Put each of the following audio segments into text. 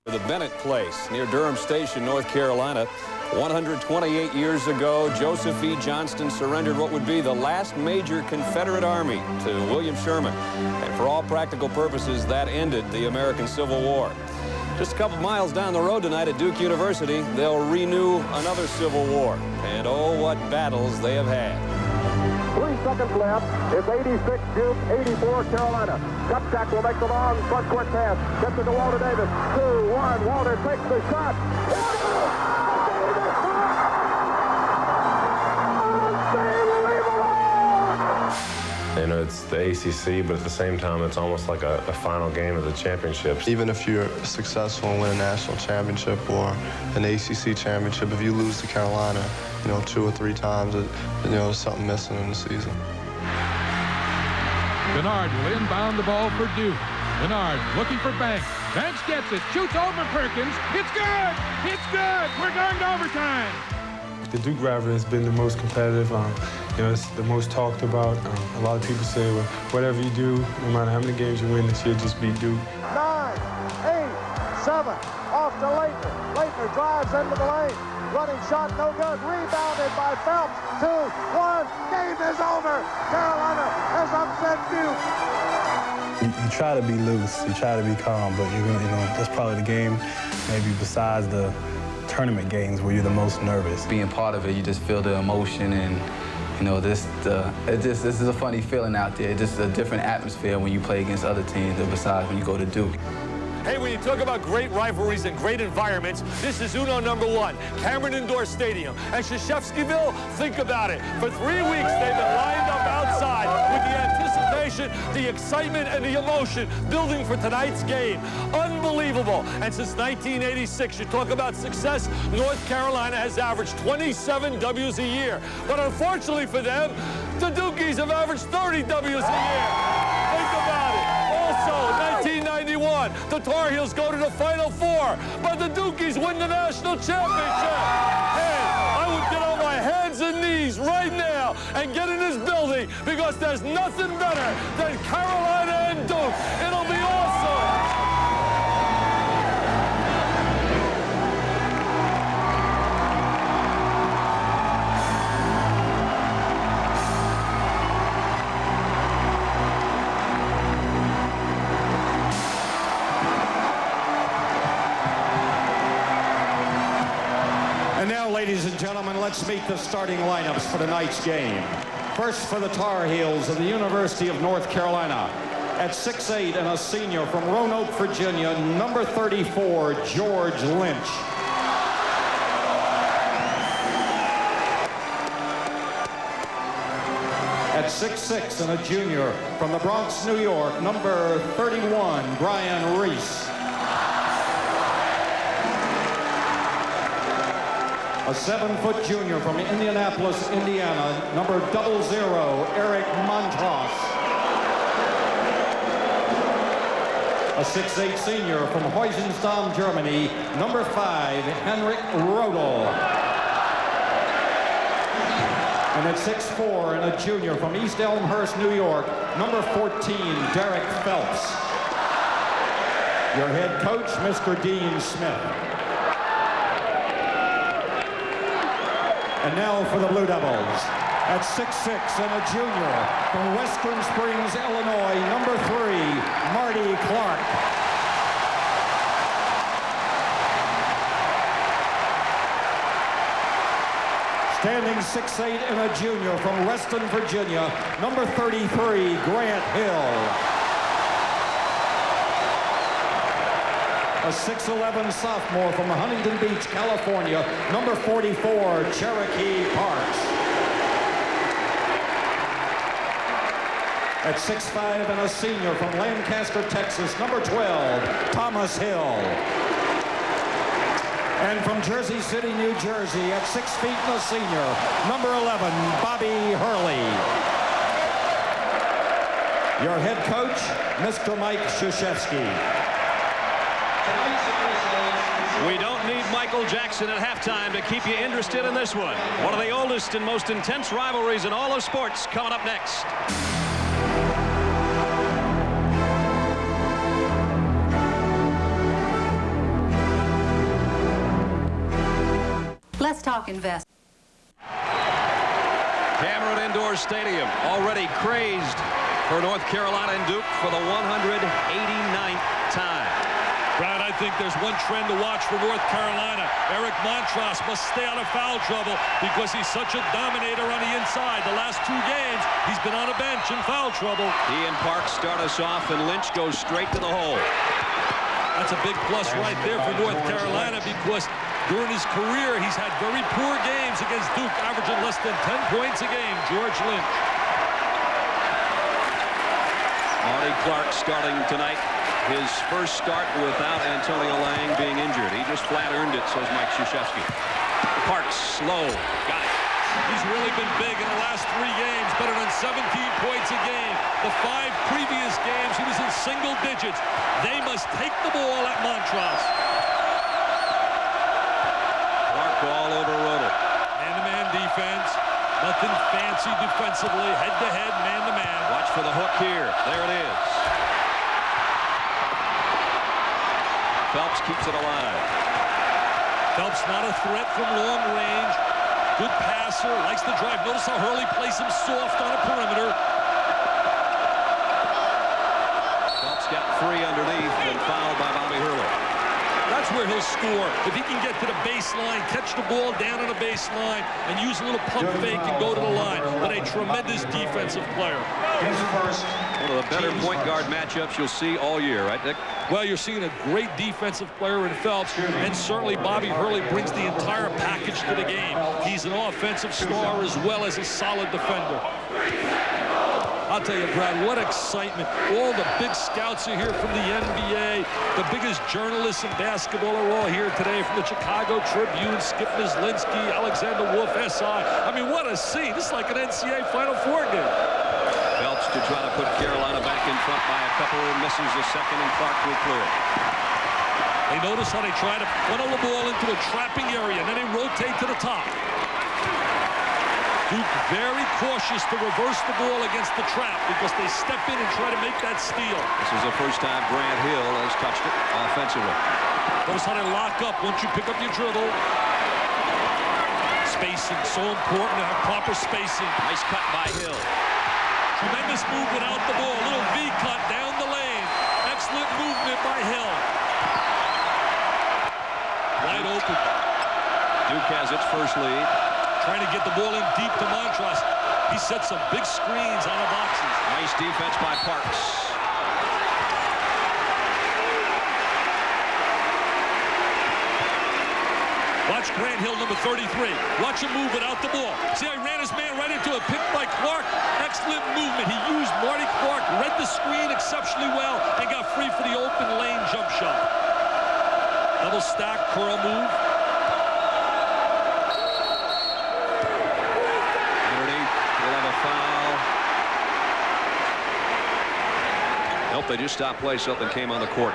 The Bennett Place near Durham Station, North Carolina. 128 years ago, Joseph E. Johnston surrendered what would be the last major Confederate army to William Sherman. And for all practical purposes, that ended the American Civil War. Just a couple miles down the road tonight at Duke University, they'll renew another Civil War. And oh, what battles they have had. 3 seconds left. It's 86 Duke, 84 Carolina. Kupchak will make the long front court pass. Gets it to Walter Davis. 2-1. Walter takes the shot. You know, it's the ACC, but at the same time, it's almost like a final game of the championships. Even if you're successful and win a national championship or an ACC championship, if you lose to Carolina, you know, 2 or 3 times, you know, there's something missing in the season. Bernard will inbound the ball for Duke. Bernard looking for Banks. Banks gets it, shoots over Perkins. It's good! It's good! We're going to overtime! The Duke rivalry has been the most competitive. You know, it's the most talked about. A lot of people say, well, whatever you do, no matter how many games you win this year, just beat Duke. 9, 8, 7, off to Leitner. Leitner drives into the lane. Running shot, no good. Rebounded by Phelps. 2-1. Game is over. Carolina has upset Duke. You try to be loose, you try to be calm, but you know, that's probably the game, maybe besides the tournament games where you're the most nervous. Being part of it, you just feel the emotion, and you know, this is a funny feeling out there. This is a different atmosphere when you play against other teams than besides when you go to Duke. Hey, when you talk about great rivalries and great environments, this is Uno #1, Cameron Indoor Stadium. And Krzyzewskiville, think about it. For 3 weeks, they've been lined up outside with the anticipation, the excitement, and the emotion building for tonight's game. Unbelievable. And since 1986, you talk about success, North Carolina has averaged 27 W's a year. But unfortunately for them, the Dukies have averaged 30 W's a year. Think about it. Also, 1991, the Tar Heels go to the Final Four, but the Dukies win the national championship. And I would get on my hands and knees right now and get in this building because there's nothing better than Carolina and Duke. It'll be awesome. And now, ladies and gentlemen, let's meet the starting lineups for tonight's game. First for the Tar Heels of the University of North Carolina. At 6'8" and a senior from Roanoke, Virginia, number 34, George Lynch. At 6'6" and a junior from the Bronx, New York, number 31, Brian Reese. A 7-foot junior from Indianapolis, Indiana, number 00, Eric Montross. A 6'8" senior from Heusenstamm, Germany, number 5, Henrik Rodel. And at 6'4" and a junior from East Elmhurst, New York, number 14, Derrick Phelps. Your head coach, Mr. Dean Smith. And now for the Blue Devils. At 6'6" and a junior from Western Springs, Illinois, number 3, Marty Clark. Standing 6'8" and a junior from Reston, Virginia, number 33, Grant Hill. A 6'11" sophomore from Huntington Beach, California, number 44, Cherokee Parks. At 6'5" and a senior from Lancaster, Texas, number 12, Thomas Hill. And from Jersey City, New Jersey, at 6 feet and a senior, number 11, Bobby Hurley. Your head coach, Mr. Mike Krzyzewski. We don't need Michael Jackson at halftime to keep you interested in this one. One of the oldest and most intense rivalries in all of sports coming up next. Let's talk invest. Cameron Indoor Stadium already crazed for North Carolina and Duke for the 189th time. Brad, I think there's one trend to watch for North Carolina. Eric Montross must stay out of foul trouble because he's such a dominator on the inside. The last 2 games, he's been on a bench in foul trouble. He and Parks start us off, and Lynch goes straight to the hole. That's a big plus right there for North Carolina because during his career, he's had very poor games against Duke, averaging less than 10 points a game. George Lynch. Marty Clark starting tonight. His first start without Antonio Lang being injured. He just flat earned it, says Mike Krzyzewski. Parks, slow. Got it. He's really been big in the last 3 games, better than 17 points a game. The 5 previous games, he was in single digits. They must take the ball at Montross. Clark all over Rodel. Man-to-man defense. Nothing fancy defensively. Head-to-head, man-to-man. Watch for the hook here. There it is. Phelps keeps it alive. Phelps not a threat from long range. Good passer, likes to drive. Notice how Hurley plays him soft on a perimeter. Phelps got 3 underneath and fouled by Bobby Hurley. That's where he'll score. If he can get to the baseline, catch the ball down on the baseline, and use a little pump fake and go to the line. But a tremendous defensive player. One of the better point guard matchups you'll see all year, right, Dick? Well, you're seeing a great defensive player in Phelps, and certainly Bobby Hurley brings the entire package to the game. He's an offensive star as well as a solid defender. I'll tell you, Brad, what excitement. All the big scouts are here from the NBA. The biggest journalists in basketball are all here today from the Chicago Tribune, Skip Mislinski, Alexander Wolf, SI. I mean, what a scene. This is like an NCAA Final Four game. Phelps to try to put Carolina back in front by a couple, misses a second, and Clark will clear it. They notice how they try to funnel the ball into a trapping area, and then they rotate to the top. Duke very cautious to reverse the ball against the trap because they step in and try to make that steal. This is the first time Grant Hill has touched it offensively. Notice how they lock up once you pick up your dribble. Spacing, so important to have proper spacing. Nice cut by Hill. Tremendous move without the ball. Little V cut down the lane. Excellent movement by Hill. Wide open. Duke has its first lead. Trying to get the ball in deep to Montross. He set some big screens on the boxes. Nice defense by Parks. Watch Grant Hill, number 33. Watch him move without the ball. See how he ran his man right into a pick by Clark? Excellent movement. He used Marty Clark, read the screen exceptionally well, and got free for the open lane jump shot. Double stack, curl move. Nope, they just stopped play. Something came on the court.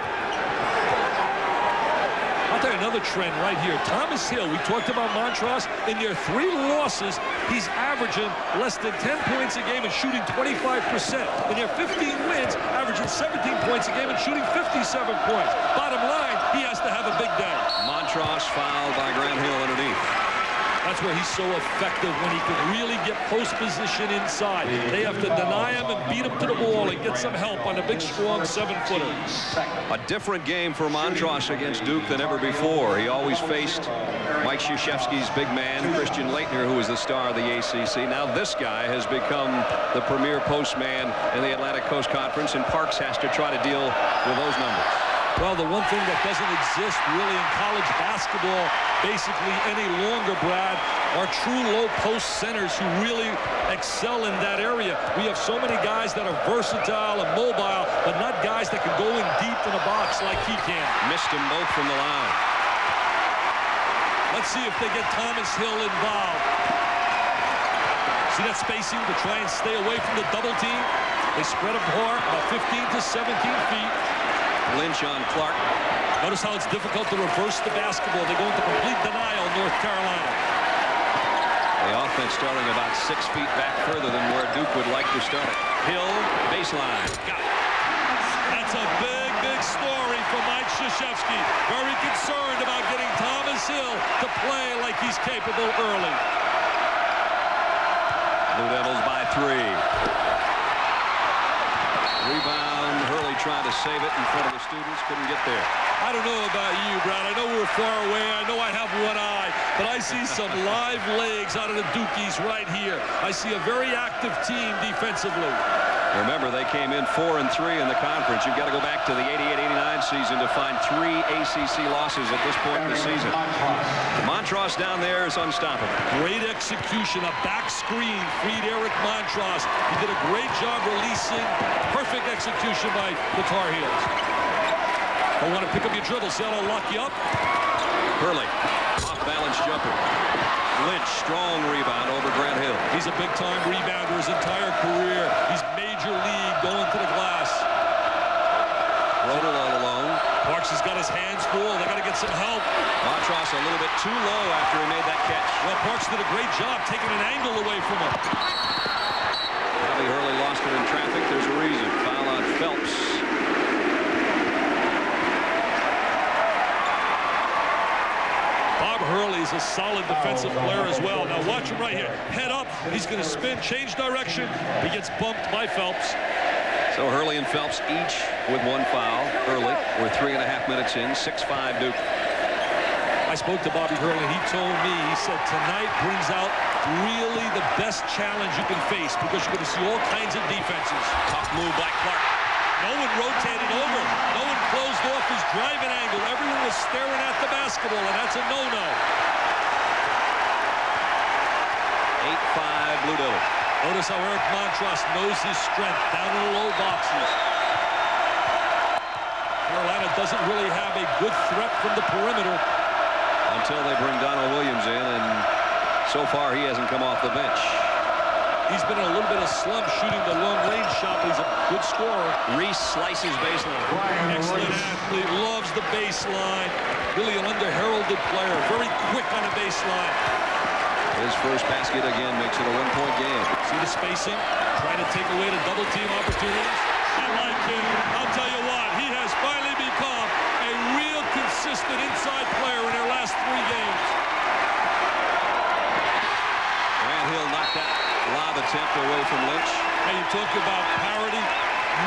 I'll tell you another trend right here. Thomas Hill, we talked about Montross. In their 3 losses, he's averaging less than 10 points a game and shooting 25%. In their 15 wins, averaging 17 points a game and shooting 57 points. Bottom line, he has to have a big day. Montross fouled by Grant Hill underneath. That's where he's so effective, when he can really get post position inside. They have to deny him and beat him to the ball and get some help on a big, strong 7-footer. A different game for Montross against Duke than ever before. He always faced Mike Krzyzewski's big man, Christian Laettner, who was the star of the ACC. Now this guy has become the premier postman in the Atlantic Coast Conference, and Parks has to try to deal with those numbers. Well, the one thing that doesn't exist really in college basketball basically any longer, Brad, are true low-post centers who really excel in that area. We have so many guys that are versatile and mobile, but not guys that can go in deep in a box like he can. Missed them both from the line. Let's see if they get Thomas Hill involved. See that spacing to try and stay away from the double team? They spread apart about 15 to 17 feet. Lynch on Clark. Notice how it's difficult to reverse the basketball. They go into complete denial, North Carolina. The offense starting about 6 feet back further than where Duke would like to start it. Hill, baseline. Got it. That's a big, big story from Mike Krzyzewski. Very concerned about getting Thomas Hill to play like he's capable early. Blue Devils by 3. Rebound. Hurley trying to save it in front of the students. Couldn't get there. I don't know about you, Brad. I know we're far away. I know I have one eye. But I see some live legs out of the Dukies right here. I see a very active team defensively. Remember, they came in 4-3 in the conference. You've got to go back to the 88-89 season to find 3 ACC losses at this point in the season. Montross down there is unstoppable. Great execution. A back screen freed Eric Montross. He did a great job releasing. Perfect execution by the Tar Heels. I want to pick up your dribble. See how I'll lock you up? Hurley, off-balance jumper. Lynch, strong rebound over Grant Hill. He's a big-time rebounder his entire career. He's major league going to the glass. Rodel all alone. Parks has got his hands full. They got to get some help. Montross a little bit too low after he made that catch. Well, Parks did a great job taking an angle away from him. Bobby Hurley lost it in traffic. There's a reason. Foul on Phelps. Hurley is a solid defensive player as well. Now watch him right here. Head up. He's going to spin, change direction. He gets bumped by Phelps. So Hurley and Phelps each with 1 foul. Hurley, we're 3.5 minutes in. 6-5 Duke. I spoke to Bobby Hurley. He told me, he said, tonight brings out really the best challenge you can face because you're going to see all kinds of defenses. Tough move by Clark. No one rotated over. No one closed off his driving angle. Everyone was staring at the basketball, and that's a no-no. 8-5 Blue Devils. Notice how Eric Montross knows his strength down in the low boxes. Carolina doesn't really have a good threat from the perimeter. Until they bring Donald Williams in, and so far he hasn't come off the bench. He's been in a little bit of slump shooting the long-range shot, but he's a good scorer. Reese slices baseline. Excellent athlete, loves the baseline. Really an under-heralded player, very quick on the baseline. His first basket again makes it a 1-point game. See the spacing, trying to take away the double-team opportunities. I like him. I'll tell you what, he has finally become a real consistent inside player in their last 3 games. Grant Hill knocked that lob attempt away from Lynch. Hey, you talk about parity.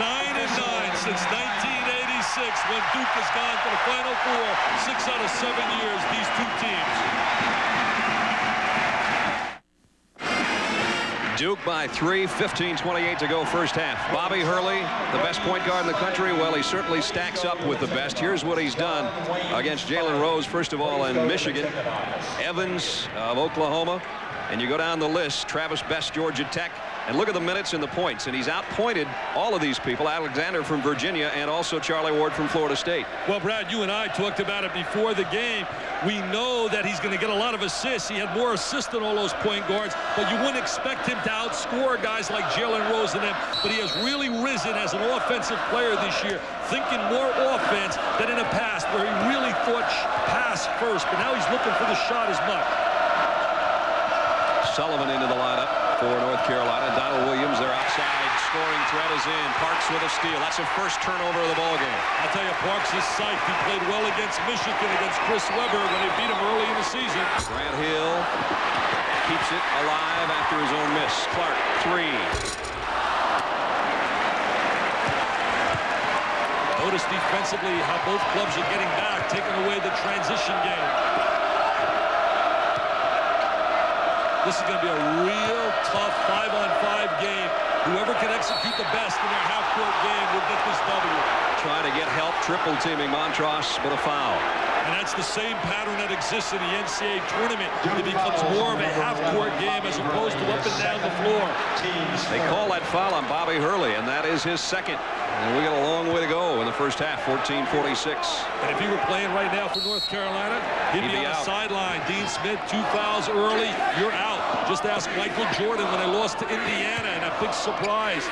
9-9 since 1986 when Duke has gone to the Final Four. 6 out of 7 years, these 2 teams. Duke by 3, 15:28 to go first half. Bobby Hurley, the best point guard in the country. Well, he certainly stacks up with the best. Here's what he's done against Jalen Rose, first of all, in Michigan. Evans of Oklahoma. And you go down the list, Travis Best, Georgia Tech. And look at the minutes and the points. And he's outpointed all of these people. Alexander from Virginia and also Charlie Ward from Florida State. Well, Brad, you and I talked about it before the game. We know that he's going to get a lot of assists. He had more assists than all those point guards. But you wouldn't expect him to outscore guys like Jalen Rose and them. But he has really risen as an offensive player this year, thinking more offense than in the past, where he really thought pass first. But now he's looking for the shot as much. Sullivan into the lineup for North Carolina. Donald Williams, their outside scoring threat is in. Parks with a steal. That's the first turnover of the ball game. I'll tell you, Parks is psyched. He played well against Michigan, against Chris Webber when they beat him early in the season. Grant Hill keeps it alive after his own miss. Clark, 3. Notice defensively how both clubs are getting back, taking away the transition game. This is going to be a real tough 5-on-5 game. Whoever can execute the best in their half-court game will get this W. Trying to get help, triple teaming Montross, but a foul. And that's the same pattern that exists in the NCAA tournament. It becomes more of a half-court game as opposed to up and down the floor. They call that foul on Bobby Hurley, and that is his second. And we got a long way to go in the first half, 14-46. And if he were playing right now for North Carolina, he'd be on the sideline. Dean Smith, 2 fouls early, you're out. Just ask Michael Jordan when they lost to Indiana in a big surprise.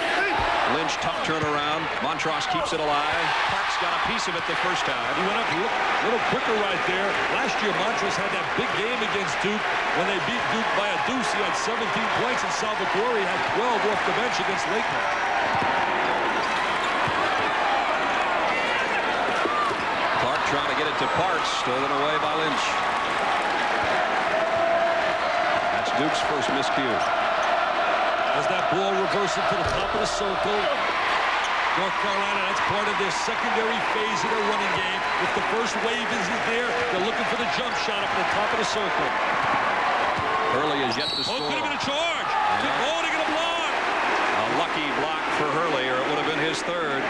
Lynch, tough turnaround. Montross keeps it alive. Parks got a piece of it the first time. He went up a little quicker right there. Last year, Montross had that big game against Duke. When they beat Duke by a deuce, he had 17 points, and Salvatore had 12 off the bench against Lakeland. it to Parks, stolen away by Lynch. That's Duke's first miscue. As that ball reverses to the top of the circle, North Carolina, that's part of their secondary phase of their running game. If the first wave isn't there, they're looking for the jump shot up at the top of the circle. Hurley is yet to score. Oh, could have been a charge. Yeah. Oh, they're going to block. A lucky block for Hurley, or it would have been his third.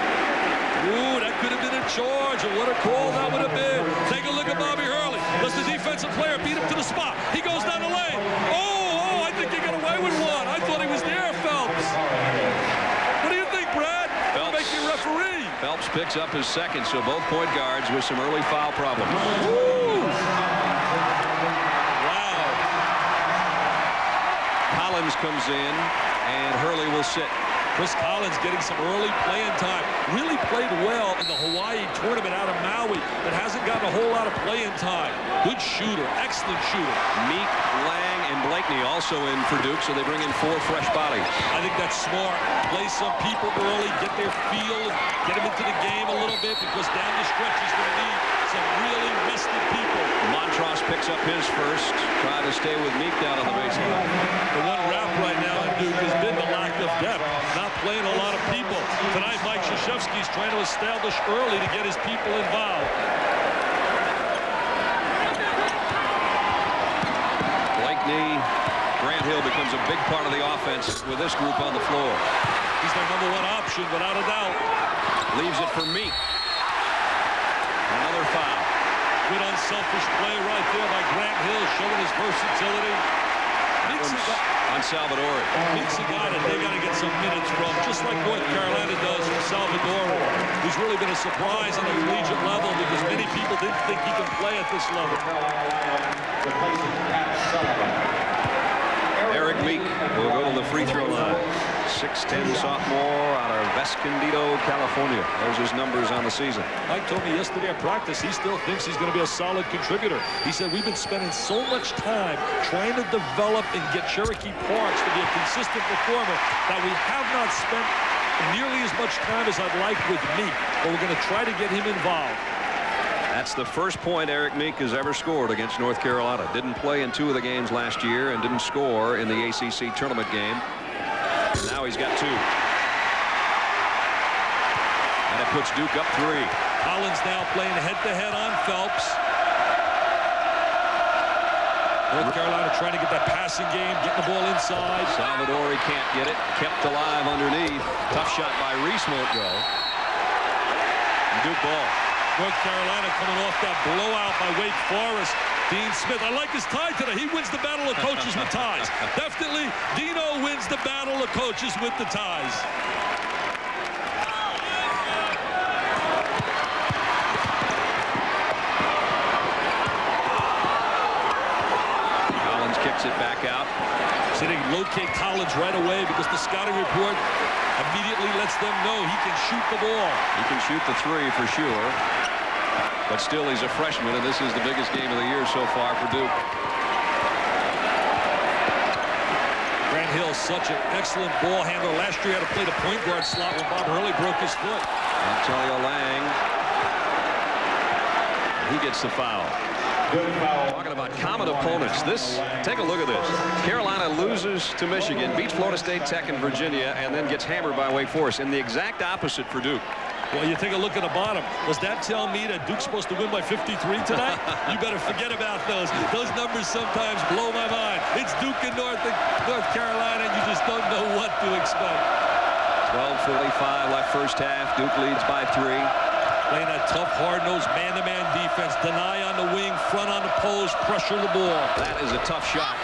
Ooh, that could have been a charge, and what a call that would have been. Take a look at Bobby Hurley. Does the defensive player beat him to the spot? He goes down the lane. Oh, I think he got away with one. I thought he was there, Phelps. What do you think, Brad? Phelps. Make you referee. Phelps picks up his second, so both point guards with some early foul problems. Woo. Wow. Collins comes in, and Hurley will sit. Chris Collins getting some early playing time. Really played well in the Hawaii tournament out of Maui, but hasn't gotten a whole lot of playing time. Good shooter, excellent shooter. Meek, Lang, and Blakeney also in for Duke, so they bring in 4 fresh bodies. I think that's smart. Play some people early, get their feel, get them into the game a little bit, because down the stretch he's going to need some really rested people. Montross picks up his first, trying to stay with Meek down on the baseline. The one rap right now in Duke has been the lack of depth. Not playing a lot of people. Tonight, Mike Krzyzewski's trying to establish early to get his people involved. Blakeney, Grant Hill becomes a big part of the offense with this group on the floor. He's their #1 option, without a doubt. Leaves it for Meek. Another foul. Good unselfish play right there by Grant Hill, showing his versatility. On Salvadori. Meek's a guy that they got to get some minutes from, just like North Carolina does from Salvadori, who's really been a surprise on the collegiate level because many people didn't think he can play at this level. Eric Meek will go to the free throw line. 6'10" sophomore out of Escondido, California. Those are his numbers on the season. Mike told me yesterday at practice he still thinks he's going to be a solid contributor. He said, we've been spending so much time trying to develop and get Cherokee Parks to be a consistent performer that we have not spent nearly as much time as I'd like with Meek, but we're going to try to get him involved. That's the first point Eric Meek has ever scored against North Carolina. Didn't play in 2 of the games last year and didn't score in the ACC tournament game. And now he's got 2. And it puts Duke up 3. Collins now playing head-to-head on Phelps. North Carolina trying to get that passing game, getting the ball inside. Salvadori can't get it. Kept alive underneath. Tough shot by Reese, won't go. Duke ball. North Carolina coming off that blowout by Wake Forest. Dean Smith, I like his tie today. He wins the battle of coaches with ties. Definitely, Dino wins the battle of coaches with the ties. Collins kicks it back out. So they locate Collins right away because the scouting report immediately lets them know he can shoot the ball. He can shoot the 3 for sure. But still, he's a freshman, and this is the biggest game of the year so far for Duke. Grant Hill, such an excellent ball handler. Last year, he had to play the point guard slot when Bob Hurley broke his foot. Antonio Lang. He gets the foul. Talking about common opponents. Take a look at this. Carolina loses to Michigan, beats Florida State, Tech, and Virginia, and then gets hammered by Wake Forest. And the exact opposite for Duke. Well, you take a look at the bottom. Does that tell me that Duke's supposed to win by 53 tonight? You better forget about those. Those numbers sometimes blow my mind. It's Duke and North Carolina, and you just don't know what to expect. 12:45 left first half. Duke leads by 3. Playing that tough, hard-nosed man-to-man defense. Deny on the wing, front on the post, pressure the ball. That is a tough shot.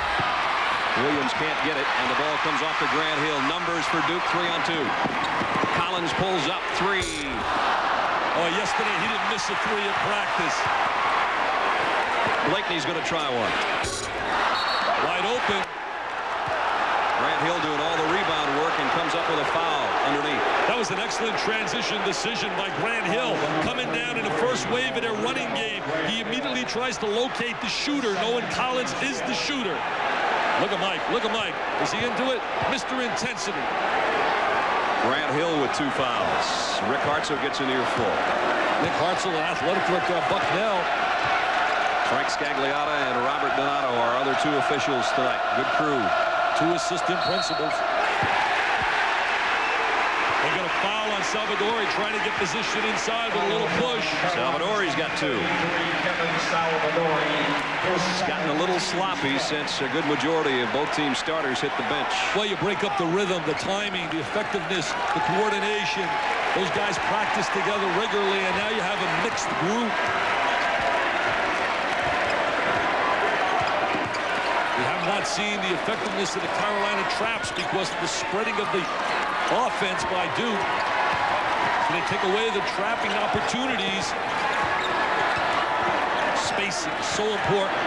Williams can't get it, and the ball comes off to Grant Hill. Numbers for Duke, 3-on-2. Collins pulls up 3. Oh, yesterday he didn't miss a 3 at practice. Blakeney's going to try one. Wide open. Grant Hill doing all the rebound work and comes up with a foul underneath. That was an excellent transition decision by Grant Hill. Coming down in the first wave of their running game, he immediately tries to locate the shooter, knowing Collins is the shooter. Look at Mike. Look at Mike. Is he into it? Mr. Intensity. Grant Hill with 2 fouls. Rick Hartsoe gets an earful. Nick Hartzell and athletic director Bucknell. Frank Scagliotta and Robert Donato are other two officials tonight. Good crew. Two assistant principals. They're going to foul on Salvadori, trying to get position inside with a little push. Salvadori's got two. It's gotten a little sloppy since a good majority of both team starters hit the bench. Well, you break up the rhythm, the timing, the effectiveness, the coordination. Those guys practice together regularly, and now you have a mixed group. We have not seen the effectiveness of the Carolina traps because of the spreading of the offense by Duke. So they take away the trapping opportunities. Spacing is so important.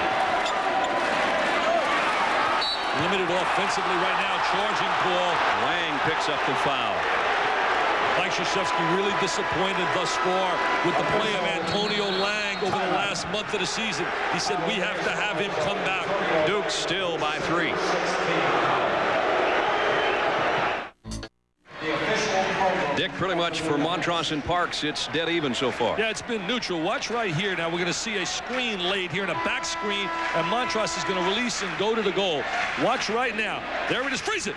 Limited offensively right now, charging Paul. Lang picks up the foul. Mike Krzyzewski really disappointed thus far with the play of Antonio Lang over the last month of the season. He said we have to have him come back. Duke still by 3. Dick, pretty much for Montross and Parks, it's dead even so far. Yeah, it's been neutral. Watch right here. Now we're going to see a screen laid here, in a back screen, and Montross is going to release and go to the goal. Watch right now. There it is. Freeze it.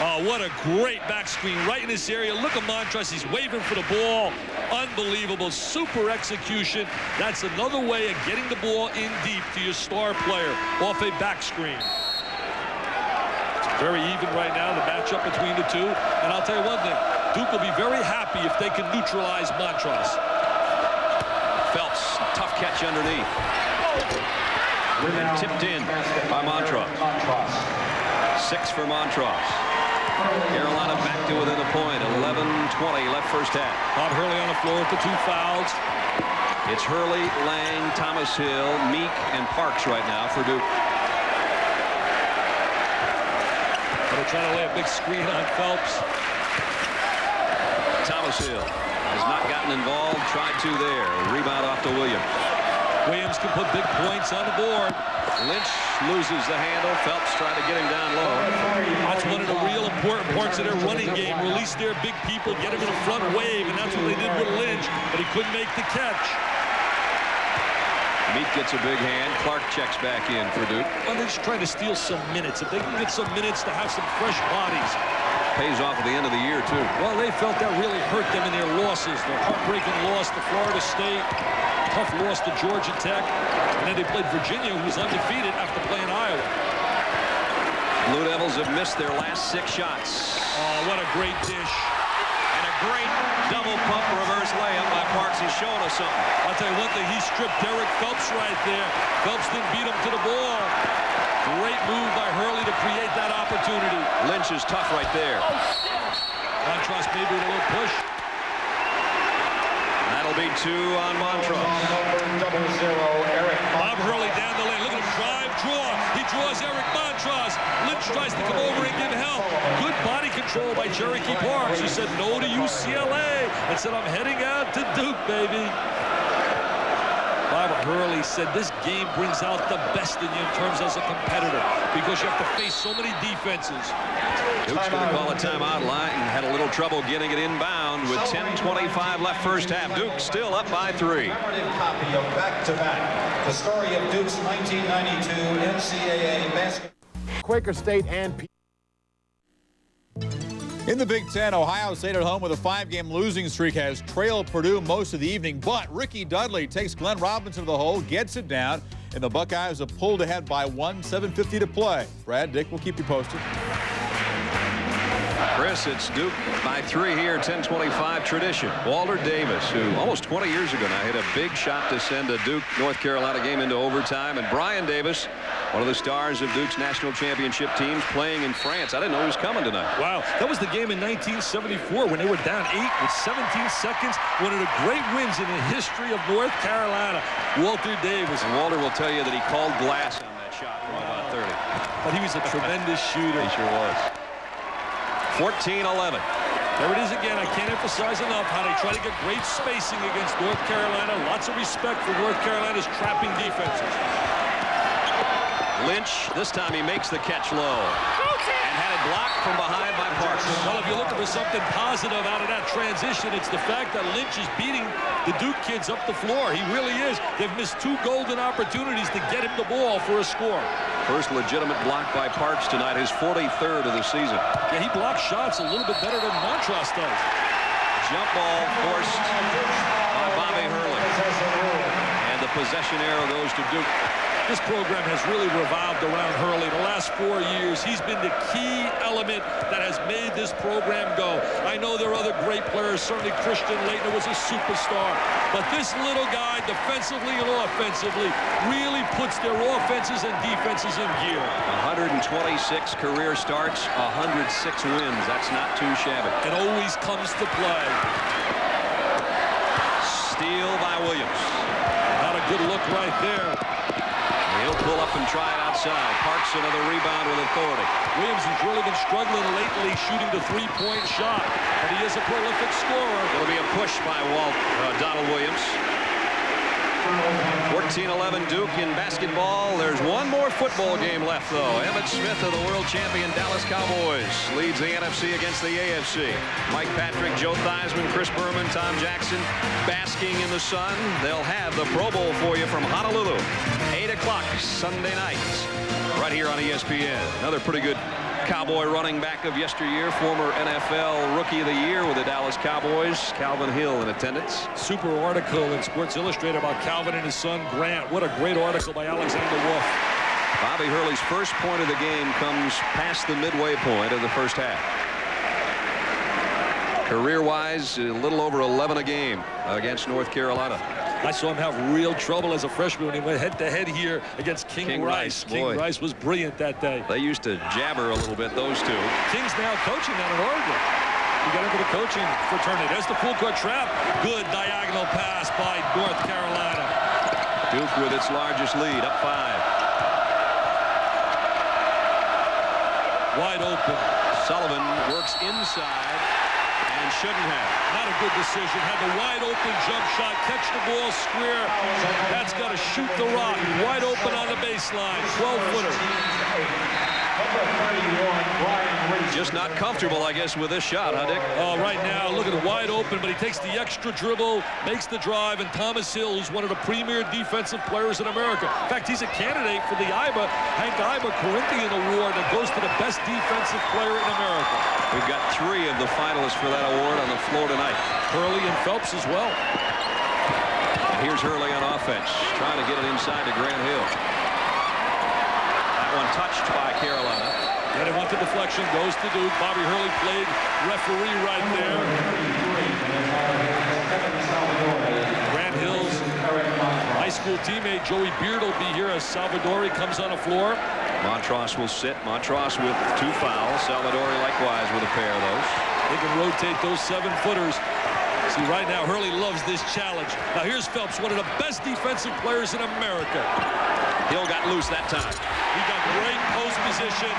Oh, what a great back screen right in this area. Look at Montross. He's waving for the ball. Unbelievable. Super execution. That's another way of getting the ball in deep to your star player off a back screen. It's very even right now, the matchup between the two. And I'll tell you one thing. Duke will be very happy if they can neutralize Montross. Phelps, tough catch underneath. And tipped in by Montross. 6 for Montross. Carolina back to within a point. 11-20 left first half. Bob Hurley on the floor with the 2 fouls. It's Hurley, Lang, Thomas Hill, Meek, and Parks right now for Duke. They're trying to lay a big screen on Phelps. Thomas Hill has not gotten involved. Tried to there. Rebound off to Williams. Williams can put big points on the board. Lynch loses the handle. Phelps tried to get him down low. That's one of the real important parts of their running game. Release their big people, get him in a front wave, and that's what they did with Lynch, but he couldn't make the catch. Meek gets a big hand. Clark checks back in for Duke. Well, they're just trying to steal some minutes. If they can get some minutes to have some fresh bodies. Pays off at the end of the year, too. Well, they felt that really hurt them in their losses. Their heartbreaking loss to Florida State. Tough loss to Georgia Tech. And then they played Virginia, who was undefeated after playing Iowa. Blue Devils have missed their last 6 shots. Oh, what a great dish. And a great double pump reverse layup by Parks. He's showing us something. I'll tell you one thing. He stripped Derrick Phelps right there. Phelps didn't beat him to the ball. Great move by Hurley to create that opportunity. Lynch is tough right there. Montross maybe with a little push. That'll be 2 on Montross. Bob Hurley down the lane. Look at him drive, draw. He draws Eric Montross. Lynch tries to come over and give help. Good body control by Cherokee Parks. He said no to UCLA and said, I'm heading out to Duke, baby. Bob Hurley said this game brings out the best in you in terms as a competitor because you have to face so many defenses. Duke's going to call a timeout line and had a little trouble getting it inbound with 10:25 left first half. Duke still up by 3. Copy of back-to-back. The story of Duke's 1992 NCAA basketball. Quaker State and In the Big Ten, Ohio State at home with a 5-game losing streak has trailed Purdue most of the evening, but Ricky Dudley takes Glenn Robinson to the hole, gets it down, and the Buckeyes have pulled ahead by 1, 7:50 to play. Brad, Dick, we'll keep you posted. Chris, it's Duke by 3 here, 10:25 tradition. Walter Davis, who almost 20 years ago now hit a big shot to send a Duke North Carolina game into overtime, and Brian Davis, one of the stars of Duke's national championship teams, playing in France. I didn't know he was coming tonight. Wow, that was the game in 1974 when they were down 8 with 17 seconds. One of the great wins in the history of North Carolina. Walter Davis. And Walter will tell you that he called glass on that shot from about 30. But he was a tremendous shooter. He sure was. 14-11. There it is again. I can't emphasize enough how they try to get great spacing against North Carolina. Lots of respect for North Carolina's trapping defenses. Lynch, this time he makes the catch low. And and had it blocked from behind by Parks. Well, if you're looking for something positive out of that transition, it's the fact that Lynch is beating the Duke kids up the floor. He really is. They've missed 2 golden opportunities to get him the ball for a score. First legitimate block by Parks tonight, his 43rd of the season. Yeah, he blocks shots a little bit better than Montross does. Jump ball forced by Bobby Hurley. And the possession arrow goes to Duke. This program has really revolved around Hurley. The last 4 years, he's been the key element that has made this program go. I know there are other great players. Certainly Christian Laettner was a superstar. But this little guy, defensively and offensively, really puts their offenses and defenses in gear. 126 career starts, 106 wins. That's not too shabby. It always comes to play. Steal by Williams. Not a good look right there. He'll pull up and try it outside. Parks another rebound with authority. Williams has really been struggling lately shooting the 3-point shot, but he is a prolific scorer. It'll be a push by Donald Williams. 14-11 Duke in basketball. There's one more football game left, though. Emmitt Smith of the world champion Dallas Cowboys leads the NFC against the AFC. Mike Patrick, Joe Theismann, Chris Berman, Tom Jackson basking in the sun. They'll have the Pro Bowl for you from Honolulu. 8 o'clock Sunday night right here on ESPN. Another pretty good Cowboy running back of yesteryear, former NFL Rookie of the Year with the Dallas Cowboys, Calvin Hill in attendance. Super article in Sports Illustrated about Calvin and his son Grant. What a great article by Alexander Wolf. Bobby Hurley's first point of the game comes past the midway point of the first half. Career-wise, a little over 11 a game against North Carolina. I saw him have real trouble as a freshman when he went head-to-head here against King Rice. King Rice was brilliant that day. They used to jabber a little bit, those two. King's now coaching down in Oregon. He got into the coaching fraternity. There's the full court trap. Good diagonal pass by North Carolina. Duke with its largest lead, up 5. Wide open. Sullivan works inside and shouldn't have. Not a good decision. Had the wide open jump shot, catch the ball square. That's got to shoot the rock. Wide open on the baseline. 12-footer. Just not comfortable, I guess, with this shot, huh, Dick? Right now, look at it, wide open, but he takes the extra dribble, makes the drive, and Thomas Hill, who's one of the premier defensive players in America. In fact, he's a candidate for the Hank Iba Corinthian Award that goes to the best defensive player in America. We've got 3 of the finalists for that award on the floor tonight. Hurley and Phelps as well. And here's Hurley on offense, trying to get it inside to Grant Hill. That one touched by Carolina. And it went to deflection, goes to Duke. Bobby Hurley played referee right there. Grant Hill's high school teammate Joey Beard will be here as Salvadori comes on the floor. Montross will sit. Montross with 2 fouls. Salvadori likewise with a pair of those. They can rotate those 7-footers. See, right now, Hurley loves this challenge. Now, here's Phelps, one of the best defensive players in America. Hill got loose that time. He got great post position.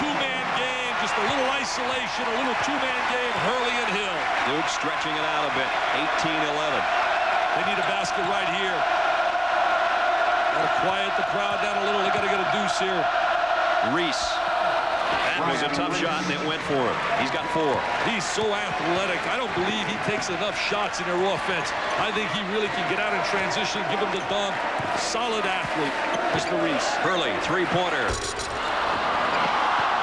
2-man game, just a little isolation, a little 2-man game, Hurley and Hill. Duke stretching it out a bit, 18-11. They need a basket right here. Got to quiet the crowd down a little. They got to get a deuce here. Reese. That was a tough shot, and it went for him. He's got 4. He's so athletic. I don't believe he takes enough shots in their offense. I think he really can get out in transition, give him the dunk. Solid athlete, Mr. Reese. Hurley, 3-pointer.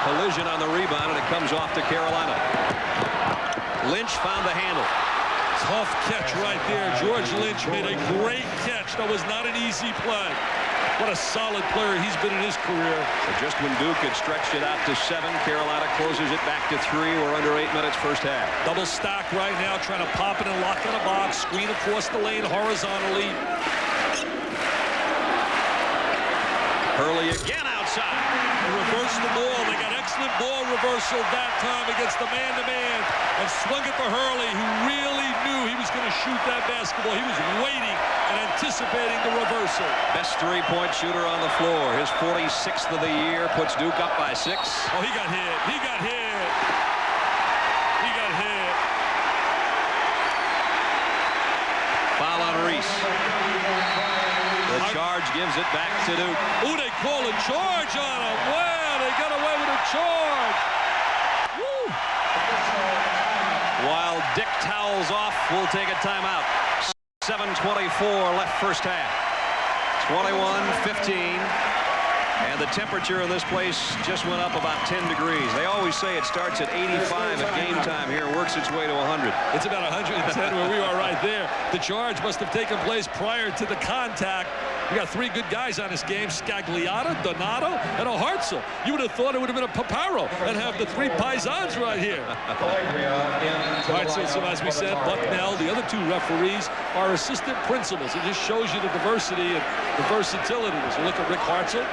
Collision on the rebound, and it comes off to Carolina. Lynch found the handle. Tough catch right there. George Lynch made a great catch. That was not an easy play. What a solid player he's been in his career. So just when Duke had stretched it out to 7, Carolina closes it back to 3. We're under 8 minutes first half. Double stack right now, trying to pop it and lock in a box. Screen across the lane horizontally. Hurley again outside. Reverse the ball. They got excellent ball reversal that time against the man-to-man. And swung it to Hurley, who really knew he was going to shoot that basketball. He was waiting and anticipating the reversal. Best 3-point shooter on the floor. His 46th of the year puts Duke up by 6. Oh, he got hit. He got hit. He got hit. Foul on Reese. The charge gives it back to Duke. Ooh, they call a charge on him. Well, They got away with a charge. Woo. While Dick towels off, we'll take a timeout. 7:24 left first half. 21-15. And the temperature in this place just went up about 10 degrees. They always say it starts at 85 at game time here and works its way to 100. It's about 110 where we are right there. The charge must have taken place prior to the contact. We got three good guys on this game, Scagliata, Donato, and O'Hartzell. You would have thought it would have been a Paparo and have the three paisans right here. All right, so as we said, Bucknell, the other two referees are assistant principals. It just shows you the diversity and the versatility. As you look at Rick Hartzell.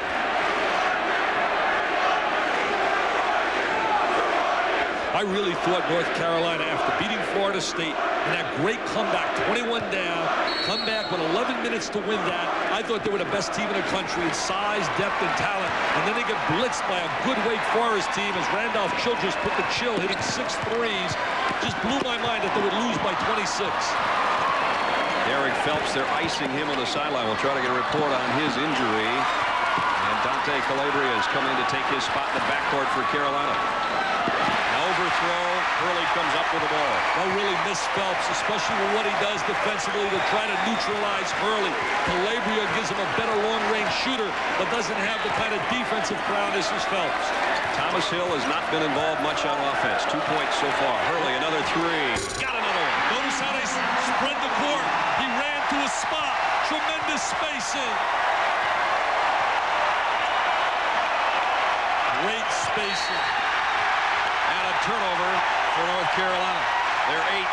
I really thought North Carolina, after beating Florida State in that great comeback, 21 down, come back with 11 minutes to win that. I thought they were the best team in the country in size, depth, and talent. And then they get blitzed by a good Wake Forest team as Randolph Childress put the chill, hitting 6 threes. Just blew my mind that they would lose by 26. Derrick Phelps, they're icing him on the sideline. We'll try to get a report on his injury. And Dante Calabria is coming to take his spot in the backcourt for Carolina. Overthrow. Hurley comes up with the ball. They'll really miss Phelps, especially with what he does defensively to try to neutralize Hurley. Calabria gives him a better long-range shooter, but doesn't have the kind of defensive prowess as Phelps. Thomas Hill has not been involved much on offense. 2 points so far. Hurley, another three. Got another one. Notice how they spread the court. He ran to a spot. Tremendous spacing. Great spacing. And a turnover for North Carolina. They're 8.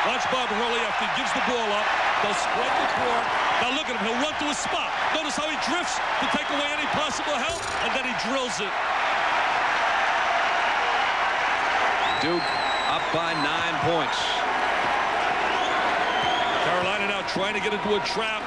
Watch Bob Hurley after he gives the ball up. They'll spread the court. Now look at him. He'll run to a spot. Notice how he drifts to take away any possible help, and then he drills it. Duke up by 9 points. Carolina now trying to get into a trap.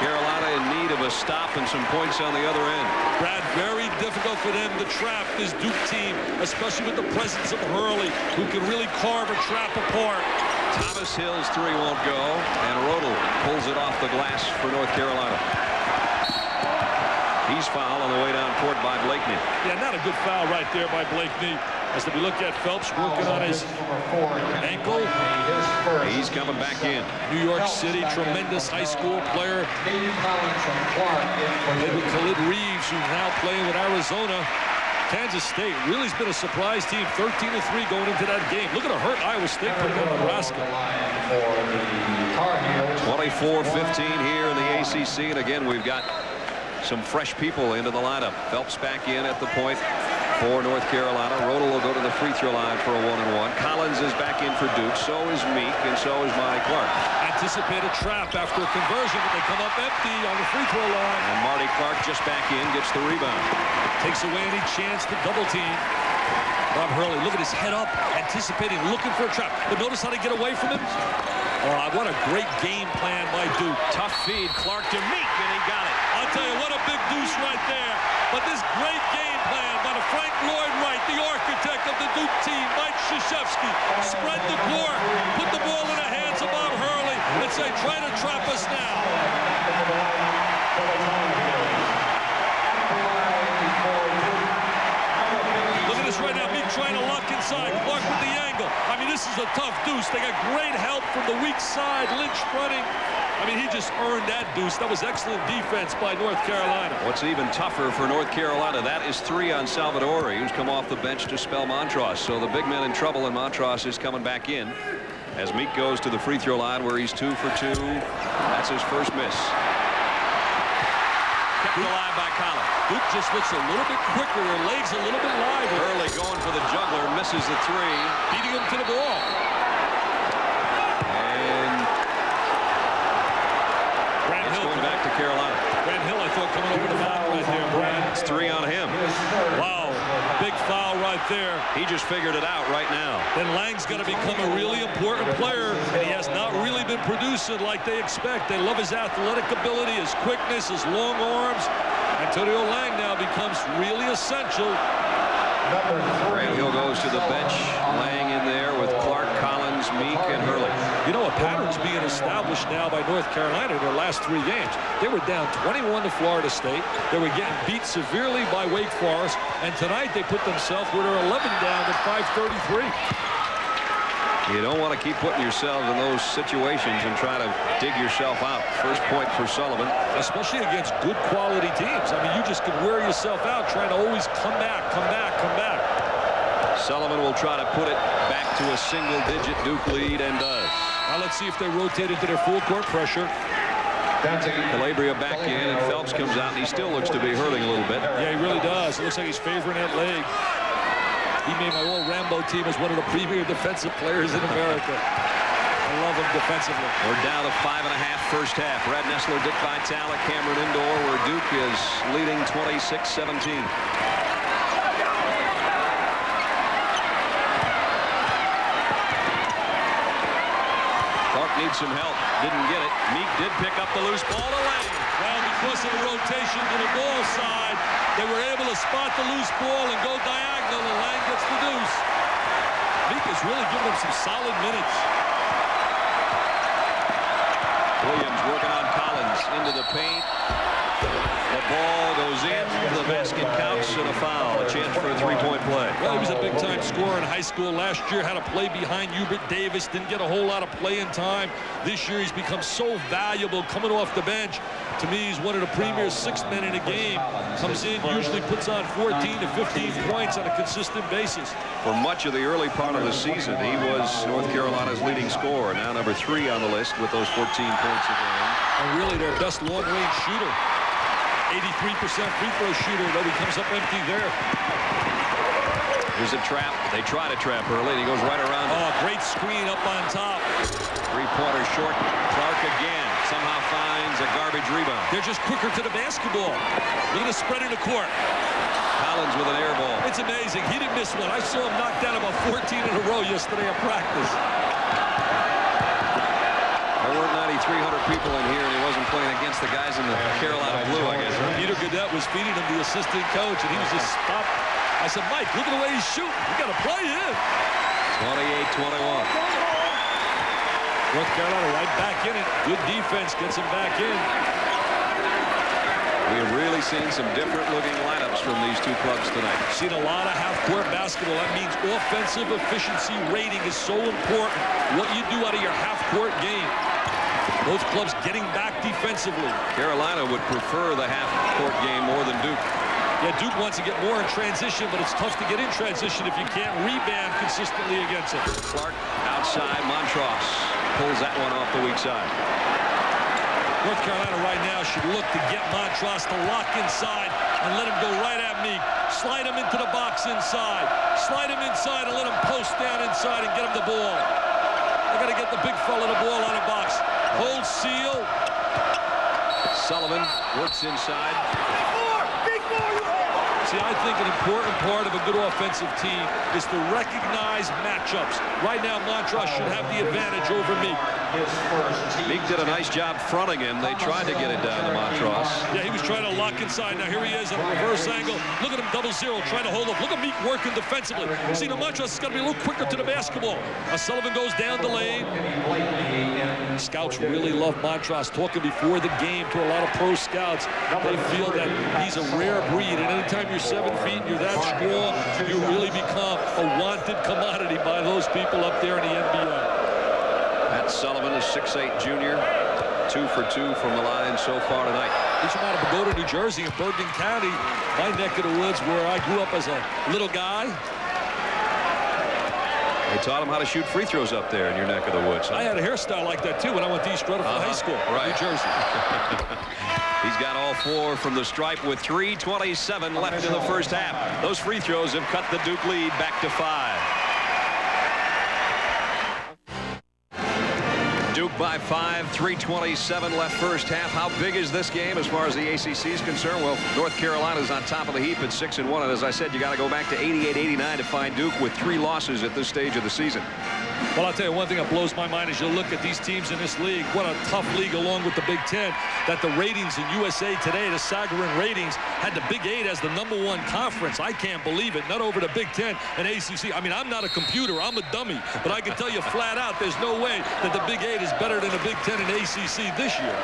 Carolina in need of a stop and some points on the other end. Brad, very difficult for them to trap this Duke team, especially with the presence of Hurley, who can really carve a trap apart. Thomas Hill's three won't go, and Rodel pulls it off the glass for North Carolina. He's fouled on the way down court by Blakeney. Yeah, not a good foul right there by Blakeney. As we look at Phelps working on his ankle. He's coming back in. New York City, tremendous high school player. Played with Khalid Reeves, who's now playing with Arizona. Kansas State really has been a surprise team, 13-3 going into that game. Look at a hurt Iowa State putting on Nebraska. 24-15 here in the ACC, and again we've got some fresh people into the lineup. Phelps back in at the point for North Carolina. Rodel will go to the free throw line for a 1-and-1. Collins is back in for Duke. So is Meek, and so is Monty Clark. Anticipate a trap after a conversion, but they come up empty on the free throw line. And Marty Clark just back in, gets the rebound. Takes away any chance to double team. Bob Hurley, look at his head up, anticipating, looking for a trap. But notice how they get away from him. Oh, what a great game plan by Duke. Tough feed, Clark to Meek, and he got it. I'll tell you, what a big deuce right there. But this great game plan by the Frank Lloyd Wright, the architect of the Duke team, Mike Krzyzewski, spread the court, put the ball in the hands of Bob Hurley, and say, try to trap us now. Look at this right now, Meek trying to lock inside, Clark with the angle. I mean, this is a tough deuce. They got great help from the weak side, Lynch running. I mean, he just earned that deuce. That was excellent defense by North Carolina. What's even tougher for North Carolina, that is 3 on Salvadori, who's come off the bench to spell Montross. So the big man in trouble, and Montross is coming back in as Meek goes to the free throw line where he's 2 for 2. That's his first miss. Kept alive by Collins. Duke just looks a little bit quicker. Their legs a little bit lighter. Hurley going for the juggler, misses the 3. Beating him to the ball. Back to Carolina. Grant Hill, I thought, coming over the mountain right there, Brad. It's 3 on him. Wow, big foul right there. He just figured it out right now. Then Lang's got to become a really important player, and he has not really been producing like they expect. They love his athletic ability, his quickness, his long arms. Antonio Lang now becomes really essential. Grant Hill goes to the bench. Lang in there with Clark, Collins, Meek, and Hurley. You know, a pattern's being established now by North Carolina in their last 3 games. They were down 21 to Florida State. They were getting beat severely by Wake Forest. And tonight they put themselves with their 11 down at 5:33. You don't want to keep putting yourself in those situations and try to dig yourself out. First point for Sullivan. Especially against good quality teams. I mean, you just can wear yourself out trying to always come back, come back, come back. Sullivan will try to put it back to a single-digit Duke lead and does. Now let's see if they rotate into their full court pressure. Calabria back in, and Phelps comes out, and he still looks to be hurting a little bit. Yeah, he really does. It looks like he's favoring that leg. He made my old Rambo team as one of the premier defensive players in America. I love him defensively. We're down to 5.5 first half. Brad Nessler, Dick Vitale, Cameron Indoor, where Duke is leading 26-17. Clark needs some help. Didn't get it. Meek did pick up the loose ball to Lang. Well, because of the rotation to the ball side, they were able to spot the loose ball and go diagonal, and Lang gets the deuce. Meek is really giving them some solid minutes. Williams working on Collins into the paint. The ball goes in. The basket counts and a foul. A chance for a 3-point play. Well, he was a big-time scorer in high school. Last year had to play behind Hubert Davis. Didn't get a whole lot of playing time. This year he's become so valuable coming off the bench. To me, he's one of the premier 6th men in a game. Comes in, usually puts on 14 to 15 points on a consistent basis. For much of the early part of the season, he was North Carolina's leading scorer. Now number 3 on the list with those 14 points a game. And really their best long-range shooter. 83% free throw shooter, though he comes up empty there. Here's a trap. They try to trap Hurley, and he goes right around. Oh, great screen up on top. 3-pointer short. Clark again. Somehow finds a garbage rebound. They're just quicker to the basketball. Look at the spread in the court. Collins with an air ball. It's amazing. He didn't miss one. I saw him knock down about 14 in a row yesterday at practice. There weren't 9,300 people in here, and he wasn't playing against the guys in the Carolina blue, I guess. Peter Gaudette was feeding him, the assistant coach, and he was just stopped. I said, Mike, look at the way he's shooting. You got to play him. 28-21. North Carolina right back in it. Good defense gets him back in. We have really seen some different-looking lineups from these two clubs tonight. Seen a lot of half-court basketball. That means offensive efficiency rating is so important. What you do out of your half-court game. Both clubs getting back defensively. Carolina would prefer the half-court game more than Duke. Yeah, Duke wants to get more in transition, but it's tough to get in transition if you can't rebound consistently against it. Clark outside. Montross pulls that one off the weak side. North Carolina right now should look to get Montross to lock inside and let him go right at Meek. Slide him into the box inside. Slide him inside and let him post down inside and get him the ball. I got to get the big fella the ball out of box. Hold seal. Sullivan works inside. See, I think an important part of a good offensive team is to recognize matchups. Right now, Montross should have the advantage over Meek. Meek did a nice job fronting him. They tried to get it down to Montross. Yeah, he was trying to lock inside. Now here he is at a reverse angle. Look at him 0-0, trying to hold up. Look at Meek working defensively. See, now Montross has got to be a little quicker to the basketball. Now Sullivan goes down the lane. Scouts really love Montross. Talking before the game to a lot of pro scouts. They feel that he's a rare breed, and anytime you're 7 feet and you're that strong, you really become a wanted commodity by those people up there in the NBA. Pat Sullivan, a 6'8" junior, 2 for 2 from the line so far tonight. He's from out of Pagoda, New Jersey, in Bergen County, my neck of the woods, where I grew up as a little guy. They taught him how to shoot free throws up there in your neck of the woods. Huh? I had a hairstyle like that too when I went to East Rutherford High School, right. New Jersey. He's got all 4 from the stripe with 3:27 left in the first half. Those free throws have cut the Duke lead back to 5. Duke by 5, 3:27 left first half. How big is this game as far as the ACC is concerned? Well, North Carolina's on top of the heap at 6-1, and as I said, you got to go back to 88-89 to find Duke with 3 losses at this stage of the season. Well, I'll tell you one thing that blows my mind as you look at these teams in this league. What a tough league along with the Big Ten. That the ratings in USA Today, the Sagarin ratings, had the Big 8 as the #1 conference. I can't believe it. Not over the Big Ten and ACC. I mean, I'm not a computer. I'm a dummy. But I can tell you flat out, there's no way that the Big 8 is better than the Big Ten and ACC this year.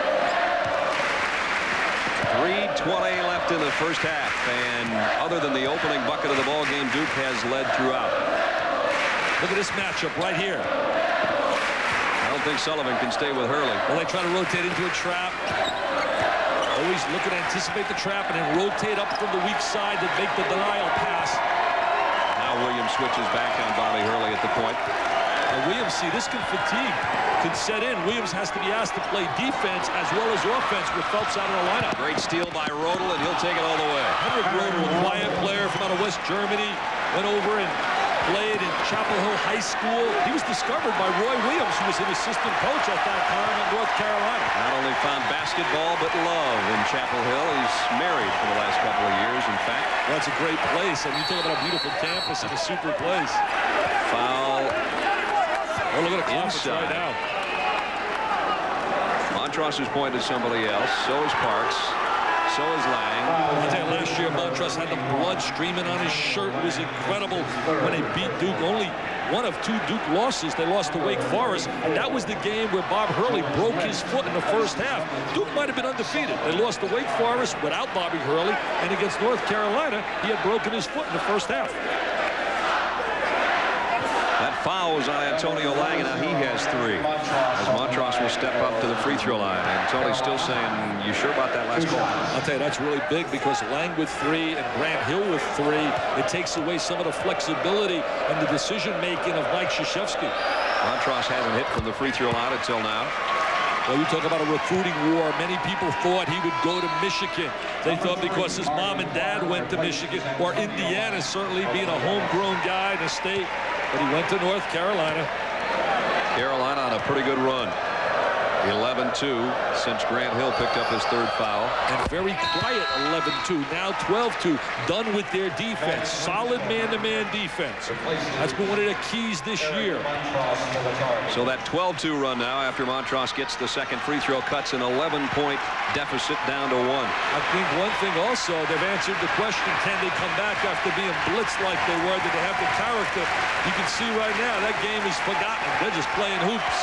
3:20 left in the first half, and other than the opening bucket of the ball game, Duke has led throughout. Look at this matchup right here. I don't think Sullivan can stay with Hurley. Well, they try to rotate into a trap. Always looking to anticipate the trap and then rotate up from the weak side to make the denial pass. Now Williams switches back on Bobby Hurley at the point. And Williams, see, this can set in. Williams has to be asked to play defense as well as offense with Phelps out of the lineup. Great steal by Rodel, and he'll take it all the way. Henrik Rodel, a quiet player from out of West Germany, went over and played in Chapel Hill High School. He was discovered by Roy Williams, who was an assistant coach at that time in North Carolina. Not only found basketball, but love in Chapel Hill. He's married for the last couple of years, in fact. Well, that's a great place. I mean, you talk about a beautiful campus and a super place. Foul. Oh, look at the clock right now. Montross has pointed somebody else. So is Parks. So is Lang. I'll tell you, last year Montross had the blood streaming on his shirt. It was incredible when they beat Duke. Only one of 2 Duke losses. They lost to Wake Forest, and that was the game where Bob Hurley broke his foot in the first half. Duke might have been undefeated. They lost to Wake Forest without Bobby Hurley, and against North Carolina, he had broken his foot in the first half. That foul was on Antonio Lang, and now he has 3. As Montross will step up to the free throw line. And Tony's still saying, you sure about that last call? I'll tell you, that's really big because Lang with 3 and Grant Hill with 3, it takes away some of the flexibility and the decision-making of Mike Krzyzewski. Montross hasn't hit from the free throw line until now. Well, you talk about a recruiting war. Many people thought he would go to Michigan. They thought because his mom and dad went to Michigan, or Indiana, certainly being a homegrown guy in the state. But he went to North Carolina. Carolina on a pretty good run. 11-2 since Grant Hill picked up his 3rd foul. And very quiet 11-2. Now 12-2. Done with their defense. Solid man-to-man defense. That's been one of the keys this year. So that 12-2 run now after Montross gets the second free throw, cuts an 11-point deficit down to 1. I think one thing also, they've answered the question, can they come back after being blitzed like they were? Did they have the character? You can see right now that game is forgotten. They're just playing hoops.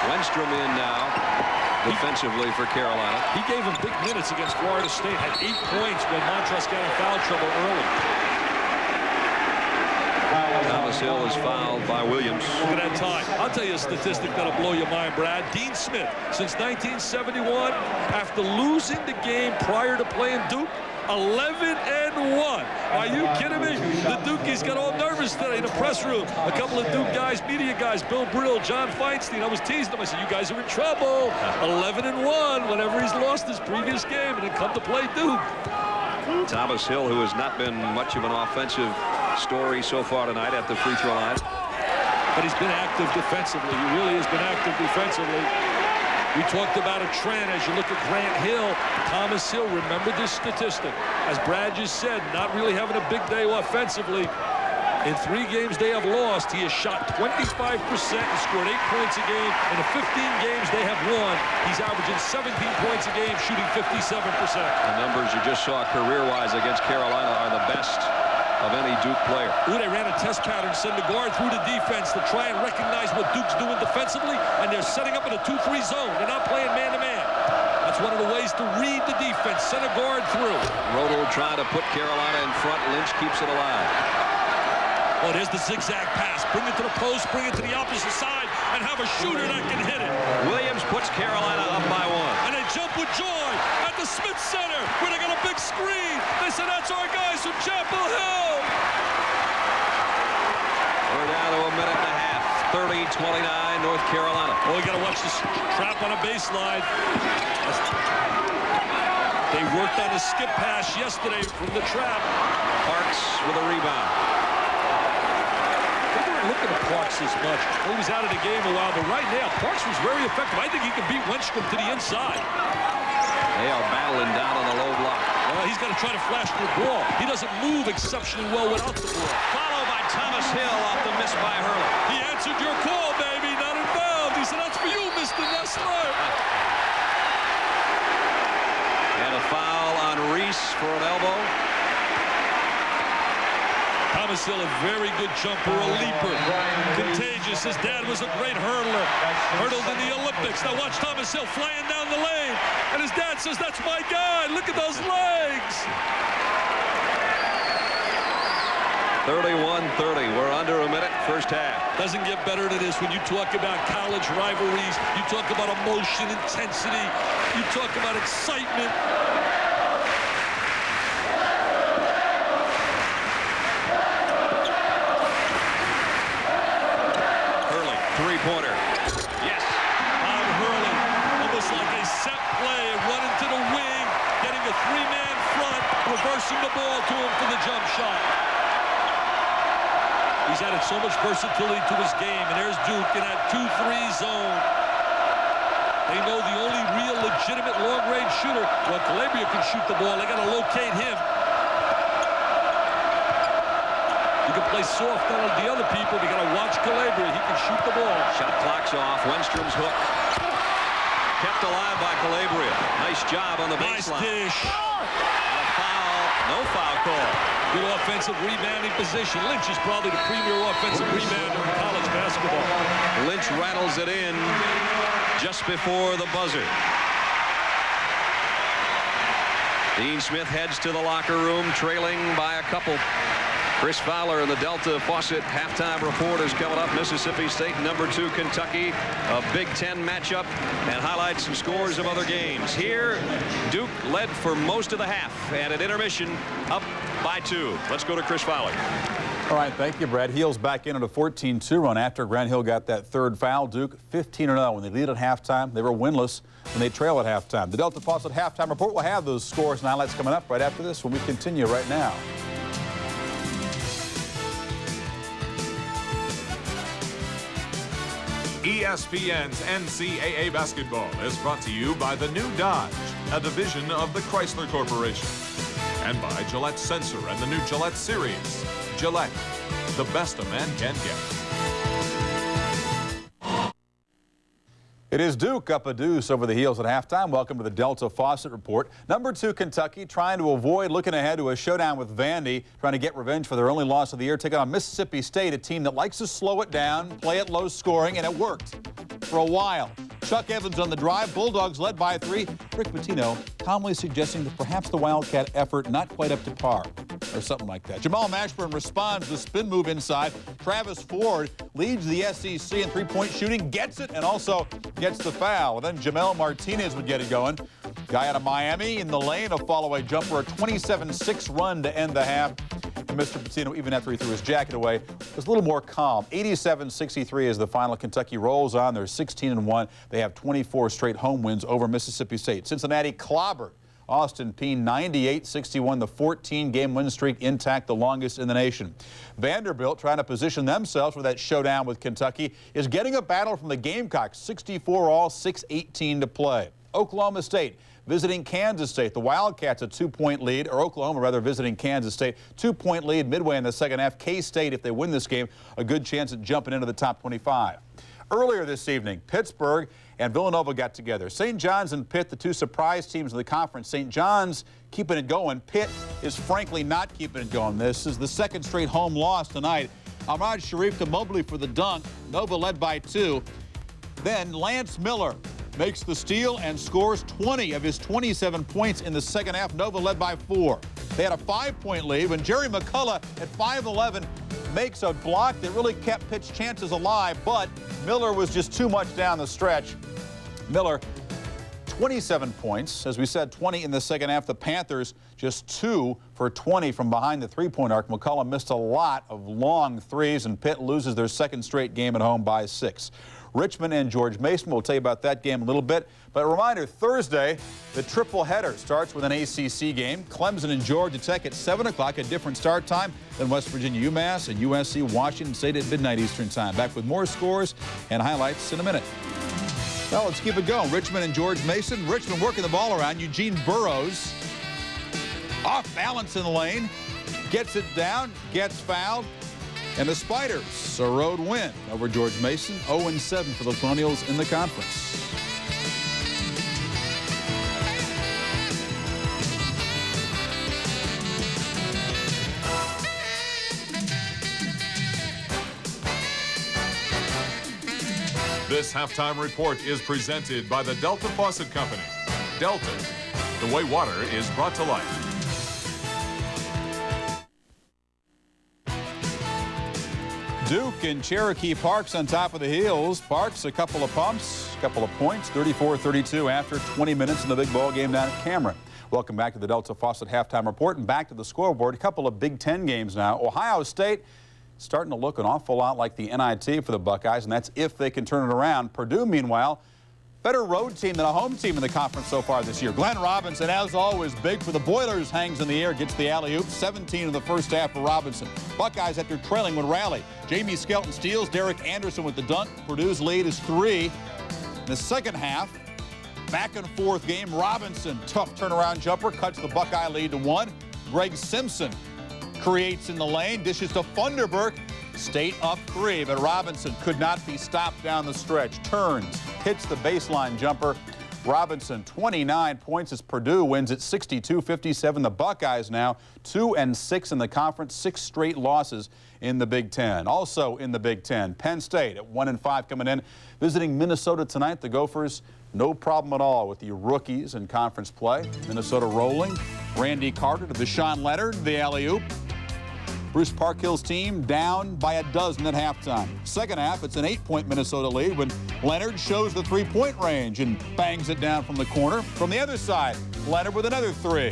Wenstrom in now defensively for Carolina. He gave him big minutes against Florida State. Had 8 points when Montross got in foul trouble early. Thomas Hill is fouled by Williams. Look at that time. I'll tell you a statistic that'll blow your mind, Brad. Dean Smith, since 1971, after losing the game prior to playing Duke, 11-1. Are you kidding me? The Dukies got all nervous today in the press room. A couple of Duke guys, media guys, Bill Brill, John Feinstein. I was teasing them. I said, you guys are in trouble. 11-1 whenever he's lost his previous game and then come to play Duke. Thomas Hill, who has not been much of an offensive story so far tonight at the free throw line. But he's been active defensively. He really has been active defensively. We talked about a trend as you look at Grant Hill. Thomas Hill, remember this statistic. As Brad just said, not really having a big day offensively. In 3 games they have lost, he has shot 25% and scored 8 points a game. In the 15 games they have won, he's averaging 17 points a game, shooting 57%. The numbers you just saw career-wise against Carolina are the best of any Duke player. Ooh, they ran a test pattern, send the guard through the defense to try and recognize what Duke's doing defensively, and they're setting up in a 2-3 zone. They're not playing man-to-man. That's one of the ways to read the defense. Send a guard through. Rodel trying to put Carolina in front. Lynch keeps it alive. Oh, there's the zigzag pass. Bring it to the post, bring it to the opposite side, and have a shooter that can hit it. Williams puts Carolina up by 1. And they jump with joy at the Smith Center, where they got a big screen. They said, that's our guys from Chapel Hill. We're down to a minute and a half. 30-29, North Carolina. Oh, you got to watch this trap on a baseline. They worked on a skip pass yesterday from the trap. Parks with a rebound. Looking at Parks as much. He was out of the game a while, but right now, Parks was very effective. I think he can beat Wenstrom to the inside. They are battling down on the low block. He's got to try to flash the ball. He doesn't move exceptionally well without the ball. Followed by Thomas Hill off the miss by Hurley. He answered your call, baby. Not involved. He said, that's for you, Mr. Nessler. And a foul on Reese for an elbow. Thomas Hill, a very good jumper, a leaper. Contagious. His dad was a great hurdler. Hurdled in the Olympics. Now watch Thomas Hill flying down the lane. And his dad says, that's my guy. Look at those legs. 31-30. We're under a minute, first half. Doesn't get better than this when you talk about college rivalries. You talk about emotion, intensity. You talk about excitement. Three-pointer. Yes. Bob Hurley, almost like a set play, running to the wing, getting a three-man front, reversing the ball to him for the jump shot. He's added so much versatility to his game, and there's Duke in that 2-3 zone. They know the only real legitimate long-range shooter, well, Calabria can shoot the ball. They got to locate him. You can play soft on the other people. You got to watch Calabria. He can shoot the ball. Shot clock's off. Wenstrom's hook kept alive by Calabria. Nice job on the baseline. Nice dish. A foul. No foul call. Good offensive rebounding position. Lynch is probably the premier offensive rebounder in college basketball. Lynch rattles it in just before the buzzer. Dean Smith heads to the locker room, trailing by a couple. Chris Fowler and the Delta Faucet halftime report is coming up. Mississippi State, #2 Kentucky, a Big Ten matchup, and highlights and scores of other games. Here, Duke led for most of the half, and at intermission, up by 2. Let's go to Chris Fowler. All right, thank you, Brad. Heels back in on a 14-2 run after Grant Hill got that third foul. Duke 15-0 when they lead at halftime. They were winless when they trail at halftime. The Delta Faucet halftime report will have those scores and highlights coming up right after this when we continue right now. ESPN's NCAA basketball is brought to you by the new Dodge, a division of the Chrysler Corporation, and by Gillette Sensor and the new Gillette Series. Gillette, the best a man can get. It is Duke up a deuce over the heels at halftime. Welcome to the Delta Faucet Report. #2 Kentucky trying to avoid looking ahead to a showdown with Vandy, trying to get revenge for their only loss of the year, taking on Mississippi State, a team that likes to slow it down, play it low scoring, and it worked for a while. Chuck Evans on the drive. Bulldogs led by 3. Rick Pitino calmly suggesting that perhaps the Wildcat effort not quite up to par, or something like that. Jamal Mashburn responds to the spin move inside. Travis Ford leads the SEC in three-point shooting, gets it, and also gets the foul. And then Jamel Martinez would get it going. Guy out of Miami in the lane, a follow-away jumper, a 27-6 run to end the half. And Mr. Pitino, even after he threw his jacket away, was a little more calm. 87-63 as the final. Kentucky rolls on. They're 16-1. They have 24 straight home wins over Mississippi State. Cincinnati clobbered Austin Peay 98-61, the 14-game win streak intact, the longest in the nation. Vanderbilt, trying to position themselves for that showdown with Kentucky, is getting a battle from the Gamecocks, 64 all, 6:18 to play. Oklahoma State visiting Kansas State. The Wildcats a 2-point lead, or Oklahoma rather visiting Kansas State. 2-point lead midway in the second half. K-State, if they win this game, a good chance at jumping into the top 25. Earlier this evening, Pittsburgh and Villanova got together. St. John's and Pitt, the two surprise teams of the conference. St. John's keeping it going. Pitt is frankly not keeping it going. This is the second straight home loss tonight. Ahmad Sharif to Mobley for the dunk. Nova led by 2. Then Lance Miller makes the steal and scores 20 of his 27 points in the second half. Nova led by 4. They had a 5-point lead when Jerry McCullough at 5'11" makes a block that really kept Pitt's chances alive, but Miller was just too much down the stretch. Miller, 27 points. As we said, 20 in the second half. The Panthers just 2 for 20 from behind the three-point arc. McCullough missed a lot of long threes, and Pitt loses their second straight game at home by 6. Richmond and George Mason. We'll tell you about that game a little bit. But a reminder, Thursday, the triple header starts with an ACC game. Clemson and Georgia Tech at 7 o'clock, a different start time than West Virginia UMass and USC Washington State at midnight Eastern time. Back with more scores and highlights in a minute. Well, let's keep it going. Richmond and George Mason. Richmond working the ball around. Eugene Burroughs Off balance in the lane. Gets it down, gets fouled. And the Spiders, a road win over George Mason. 0-7 for the Colonials in the conference. This halftime report is presented by the Delta Faucet Company. Delta, the way water is brought to life. Duke and Cherokee Parks on top of the heels. Parks, a couple of pumps, a couple of points, 34-32 after 20 minutes in the big ball game down at Cameron. Welcome back to the Delta Faucet halftime report and back to the scoreboard. A couple of Big Ten games now. Ohio State starting to look an awful lot like the NIT for the Buckeyes, and that's if they can turn it around. Purdue, meanwhile, better road team than a home team in the conference so far this year. Glenn Robinson, as always, big for the Boilers, hangs in the air, gets the alley-oop. 17 in the first half for Robinson. Buckeyes, after trailing, would rally. Jamie Skelton steals. Derek Anderson with the dunk. Purdue's lead is 3. In the second half, back and forth game. Robinson, tough turnaround jumper, cuts the Buckeye lead to 1. Greg Simpson creates in the lane, dishes to Funderburk. State up 3, but Robinson could not be stopped down the stretch. Turns, hits the baseline jumper. Robinson, 29 points as Purdue wins at 62-57. The Buckeyes now 2-6 in the conference, 6 straight losses in the Big Ten. Also in the Big Ten, Penn State at 1-5 coming in, visiting Minnesota tonight. The Gophers, no problem at all with the rookies in conference play. Minnesota rolling. Randy Carter to Deshaun Leonard, the alley-oop. Bruce Parkhill's team down by a dozen at halftime. Second half, it's an 8-point Minnesota lead when Leonard shows the three-point range and bangs it down from the corner. From the other side, Leonard with another 3.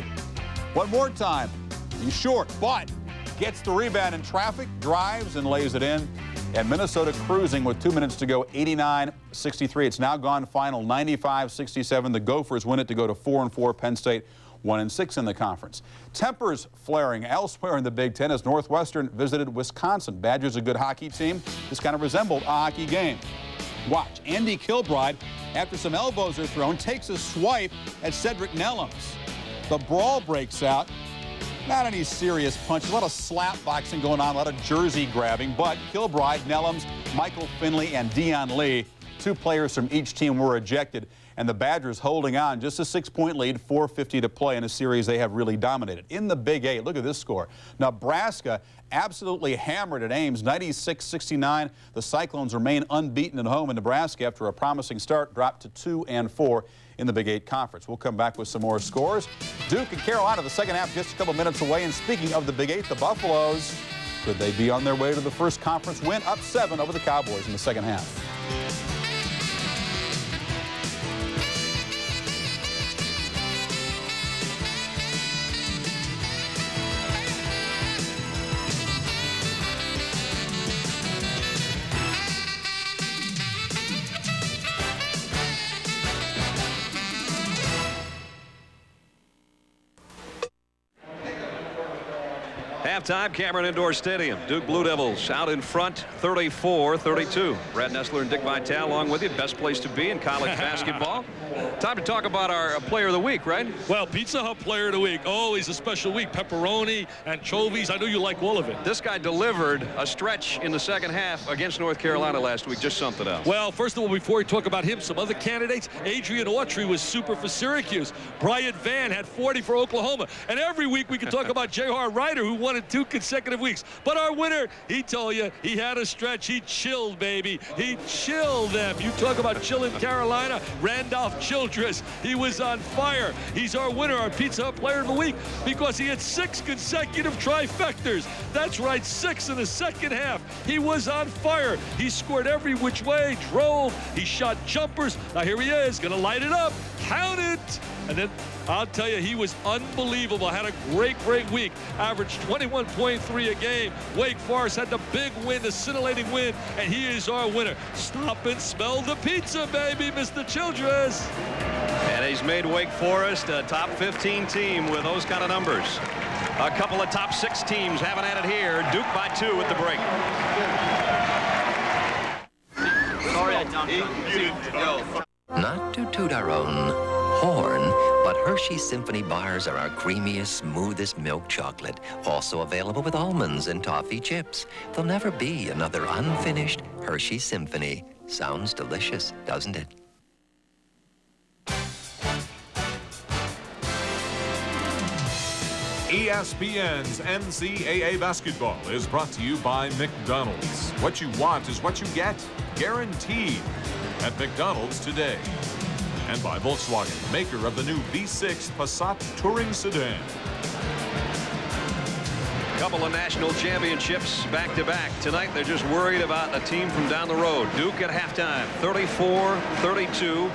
One more time. He's short, but gets the rebound in traffic, drives, and lays it in. And Minnesota cruising with 2 minutes to go, 89-63. It's now gone final, 95-67. The Gophers win it to go to 4-4. Penn State 1-6 in the conference. Tempers flaring elsewhere in the Big Ten as Northwestern visited Wisconsin. Badgers, a good hockey team. This kind of resembled a hockey game. Watch, Andy Kilbride, after some elbows are thrown, takes a swipe at Cedric Nellums. The brawl breaks out. Not any serious punches, a lot of slap boxing going on, a lot of jersey grabbing, but Kilbride, Nellums, Michael Finley, and Dion Lee, 2 players from each team were ejected. And the Badgers holding on, just a 6-point lead, 4:50 to play in a series they have really dominated. In the Big 8, look at this score. Nebraska absolutely hammered at Ames, 96-69. The Cyclones remain unbeaten at home in Nebraska after a promising start, dropped to 2-4 in the Big 8 Conference. We'll come back with some more scores. Duke and Carolina, the second half just a couple minutes away. And speaking of the Big 8, the Buffaloes, could they be on their way to the first conference win? Up 7 over the Cowboys in the second half. Halftime, Cameron Indoor Stadium. Duke Blue Devils out in front, 34-32. Brad Nessler and Dick Vitale along with you. Best place to be in college basketball. Time to talk about our player of the week, right? Well, Pizza Hut player of the week. Always a special week. Pepperoni, anchovies. I know you like all of it. This guy delivered a stretch in the second half against North Carolina last week. Just something else. Well, first of all, before we talk about him, some other candidates. Adrian Autry was super for Syracuse. Bryant Van had 40 for Oklahoma. And every week we can talk about J.R. Ryder, who won in 2 consecutive weeks. But our winner, he told you, he had a stretch. He chilled, baby. He chilled them. You talk about chilling Carolina. Randolph Childress, he was on fire. He's our winner, our Pizza Hut player of the week, because he had 6 consecutive trifectas. That's right, 6 in the second half. He was on fire. He scored every which way, drove, he shot jumpers. Now here he is, gonna light it up. Count it. And then I'll tell you, he was unbelievable. Had a great week. Averaged 21.3 a game. Wake Forest had the big win, the scintillating win, and he is our winner. Stop and smell the pizza, baby, Mr. Childress. And he's made Wake Forest a top 15 team with those kind of numbers. A couple of top 6 teams haven't had it here. Duke by 2 at the break. Sorry, I dunked on you. Not to toot our own horn, but Hershey's Symphony bars are our creamiest, smoothest milk chocolate. Also available with almonds and toffee chips. There'll never be another unfinished Hershey's Symphony. Sounds delicious, doesn't it? ESPN's NCAA basketball is brought to you by McDonald's. What you want is what you get, guaranteed, at McDonald's today. And by Volkswagen, maker of the new V6 Passat touring sedan. Couple of national championships back-to-back. Tonight, they're just worried about a team from down the road. Duke at halftime, 34-32.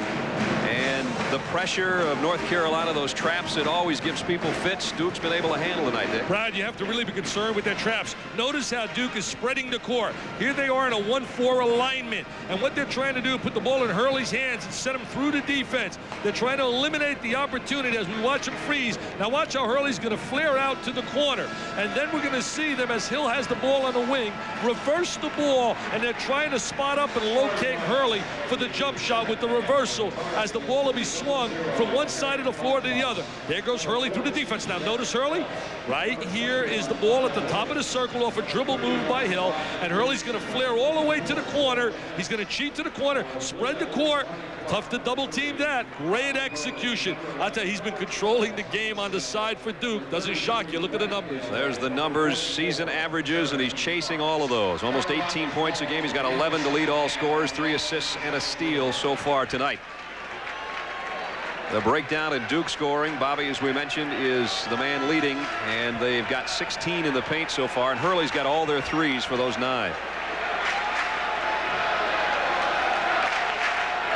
And the pressure of North Carolina, those traps, it always gives people fits. Duke's been able to handle tonight, Dick. Brad, you have to really be concerned with their traps. Notice how Duke is spreading the court. Here they are in a 1-4 alignment. And what they're trying to do, put the ball in Hurley's hands and send him through the defense. They're trying to eliminate the opportunity as we watch him freeze. Now watch how Hurley's going to flare out to the corner. And then we're going to see them, as Hill has the ball on the wing, reverse the ball, and they're trying to spot up and locate Hurley for the jump shot with the reversal as the ball will be swung from one side of the floor to the other. There goes Hurley through the defense. Now notice Hurley. Right here is the ball at the top of the circle off a dribble move by Hill, and Hurley's going to flare all the way to the corner. He's going to cheat to the corner, spread the court. Tough to double team that. Great execution. I'll tell you, he's been controlling the game on the side for Duke. Doesn't shock you. Look at the numbers. There's the numbers, season averages, and he's chasing all of those. Almost 18 points a game. He's got 11 to lead all scorers, 3 assists and a steal so far tonight. The breakdown in Duke scoring. Bobby, as we mentioned, is the man leading, and they've got 16 in the paint so far, and Hurley's got all their threes for those 9.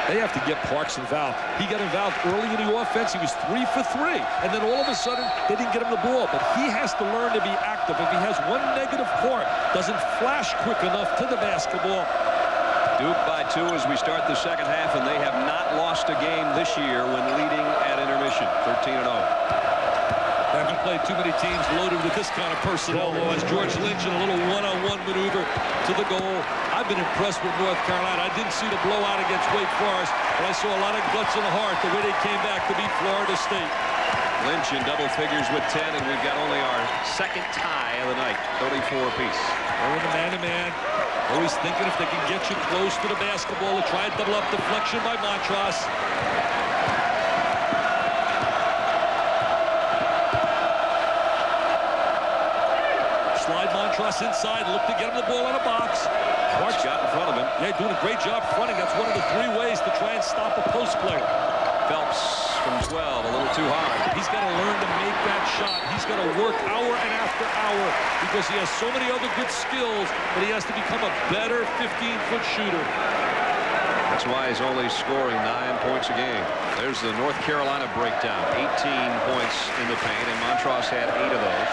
They have to get Parks involved. He got involved early in the offense. He was 3 for 3. And then all of a sudden, they didn't get him the ball. But he has to learn to be active. If he has one negative part, doesn't flash quick enough to the basketball. Duke by 2 as we start the second half, and they have not lost a game this year when leading at intermission, 13-0. They haven't played too many teams loaded with this kind of personnel, though, as George Lynch in a little one-on-one maneuver to the goal. I've been impressed with North Carolina. I didn't see the blowout against Wake Forest, but I saw a lot of guts in the heart the way they came back to beat Florida State. Lynch in double figures with 10, and we've got only our second tie of the night, 34 apiece. They're in the man-to-man. Always thinking if they can get you close to the basketball to try and double up deflection by Montross. Slide Montross inside, look to get him the ball in a box. Parks got in front of him. Yeah, doing a great job fronting. That's one of the 3 ways to try and stop a post player. Phelps from 12, a little too hard. He's got to learn to make that shot. He's got to work hour and after hour because he has so many other good skills, but he has to become a better 15-foot shooter. That's why he's only scoring 9 points a game. There's the North Carolina breakdown. 18 points in the paint, and Montross had 8 of those.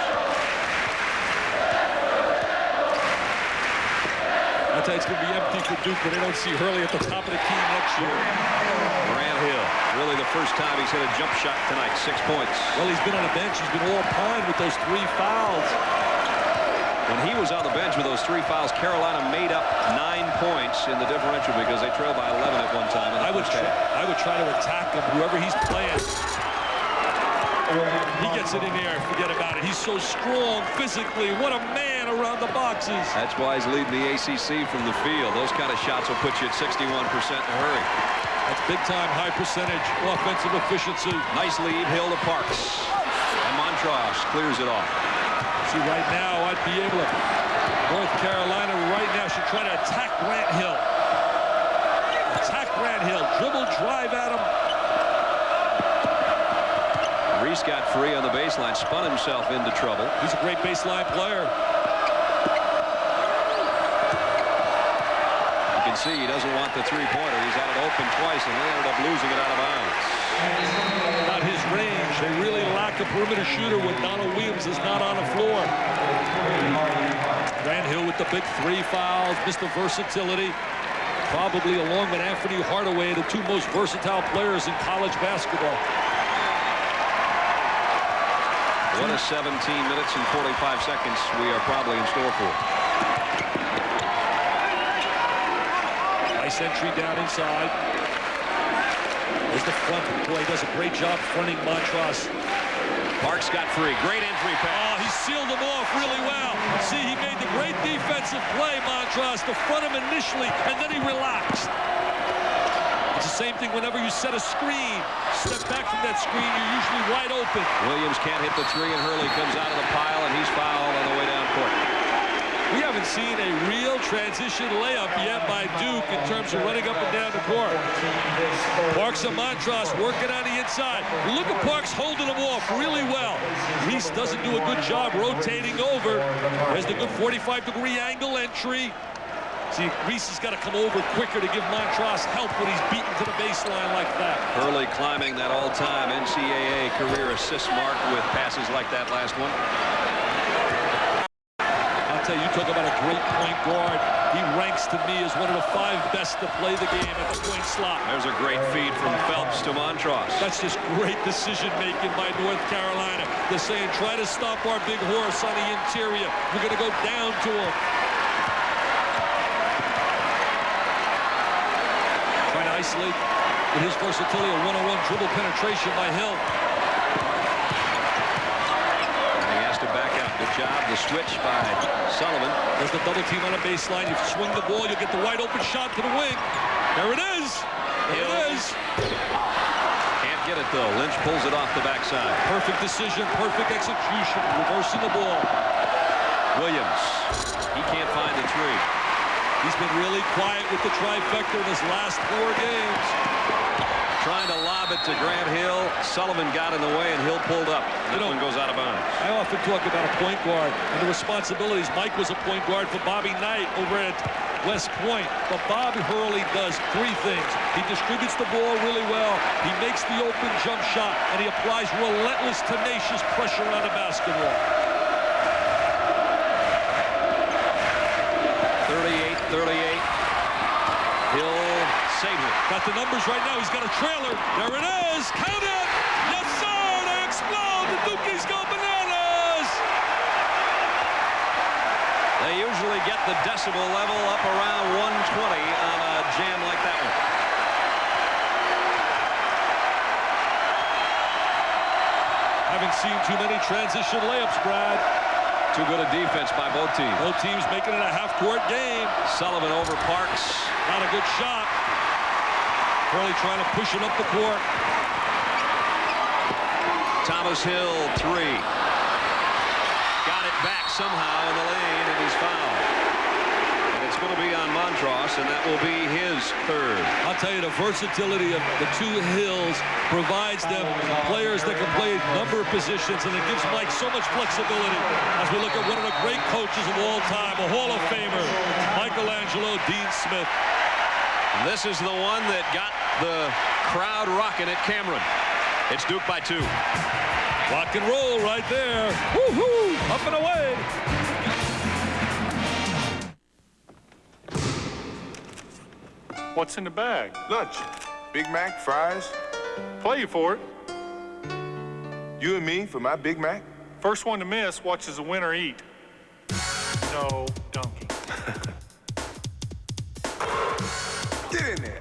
I'll tell you, it's going to be empty for Duke, but they don't see Hurley at the top of the key next year. Grant Hill, really the first time he's hit a jump shot tonight, 6 points. Well, he's been on the bench. He's been all pine with those 3 fouls. When he was on the bench with those 3 fouls, Carolina made up 9 points in the differential because they trailed by 11 at one time. I would try to attack him, whoever he's playing. He gets it in there, forget about it. He's so strong physically. What a man around the boxes. That's why he's leading the ACC from the field. Those kind of shots will put you at 61% in a hurry. That's big-time high percentage offensive efficiency. Nice lead, Hill to Parks. And Montross clears it off. See, right now, I'd be able to... North Carolina right now should try to attack Grant Hill. Attack Grant Hill. Dribble, drive at him. Reese got free on the baseline, spun himself into trouble. He's a great baseline player. You can see he doesn't want the three-pointer. He's had it open twice, and they ended up losing it out of bounds. Not his range. They really lack a perimeter shooter when Donald Williams is not on the floor. Grant Hill with the big 3 fouls, Mr. Versatility. Probably along with Anthony Hardaway, the 2 most versatile players in college basketball. What a 17 minutes and 45 seconds we are probably in store for. Nice entry down inside. There's the front. Boy, he does a great job fronting Montross. Parks got free. Great entry pass. Oh, he sealed them off really well. See, he made the great defensive play, Montross, to front him initially, and then he relaxed. It's the same thing whenever you set a screen. Step back from that screen, you're usually wide open. Williams can't hit the three, and Hurley comes out of the pile, and he's fouled on the way down court. We haven't seen a real transition layup yet by Duke in terms of running up and down the court. Parks and Montross working on the inside. Look at Parks holding them off really well. Reese doesn't do a good job rotating over. There's the good 45-degree angle entry. See, Reese has got to come over quicker to give Montross help when he's beaten to the baseline like that. Hurley climbing that all-time NCAA career assist mark with passes like that last one. I'll tell you, talk about a great point guard. He ranks to me as one of the 5 best to play the game at the point slot. There's a great feed from Phelps to Montross. That's just great decision-making by North Carolina. They're saying, try to stop our big horse on the interior. We're going to go down to him. Trying to isolate with his versatility, a one-on-one dribble penetration by Hill. To back out. Good job. The switch by Sullivan. There's the double team on a baseline. You swing the ball, you get the wide open shot to the wing. There it is. There it is. Can't get it though. Lynch pulls it off the backside. Perfect decision, perfect execution, reversing the ball. Williams. He can't find the three. He's been really quiet with the trifecta in his last 4 games. Trying to lob it to Grant Hill. Sullivan got in the way, and Hill pulled up. That one goes out of bounds. I often talk about a point guard and the responsibilities. Mike was a point guard for Bobby Knight over at West Point. But Bobby Hurley does 3 things. He distributes the ball really well. He makes the open jump shot, and he applies relentless, tenacious pressure on the basketball. 38-38. Hill saved it. Got the numbers right now. He's got a trailer. There it is. Count it. Yes, sir. They explode. The Dukies go bananas. They usually get the decibel level up around 120 on a jam like that one. Haven't seen too many transition layups, Brad. Too good a defense by both teams. Both teams making it a half-court game. Sullivan over Parks. Not a good shot. Hurley trying to push it up the court. Thomas Hill, 3. Got it back somehow in the lane, and he's fouled. And it's going to be on Montross, and that will be his 3rd. I'll tell you, the versatility of the 2 Hills provides them players that can play a number of positions, and it gives Mike so much flexibility as we look at one of the great coaches of all time, a Hall of Famer, Michelangelo Dean Smith. This is the one that got the crowd rocking at Cameron. It's Duke by 2. Rock and roll right there. Woo-hoo! Up and away. What's in the bag? Lunch. Big Mac, fries. Play for it. You and me for my Big Mac? First one to miss watches the winner eat. No, donkey. Get in there.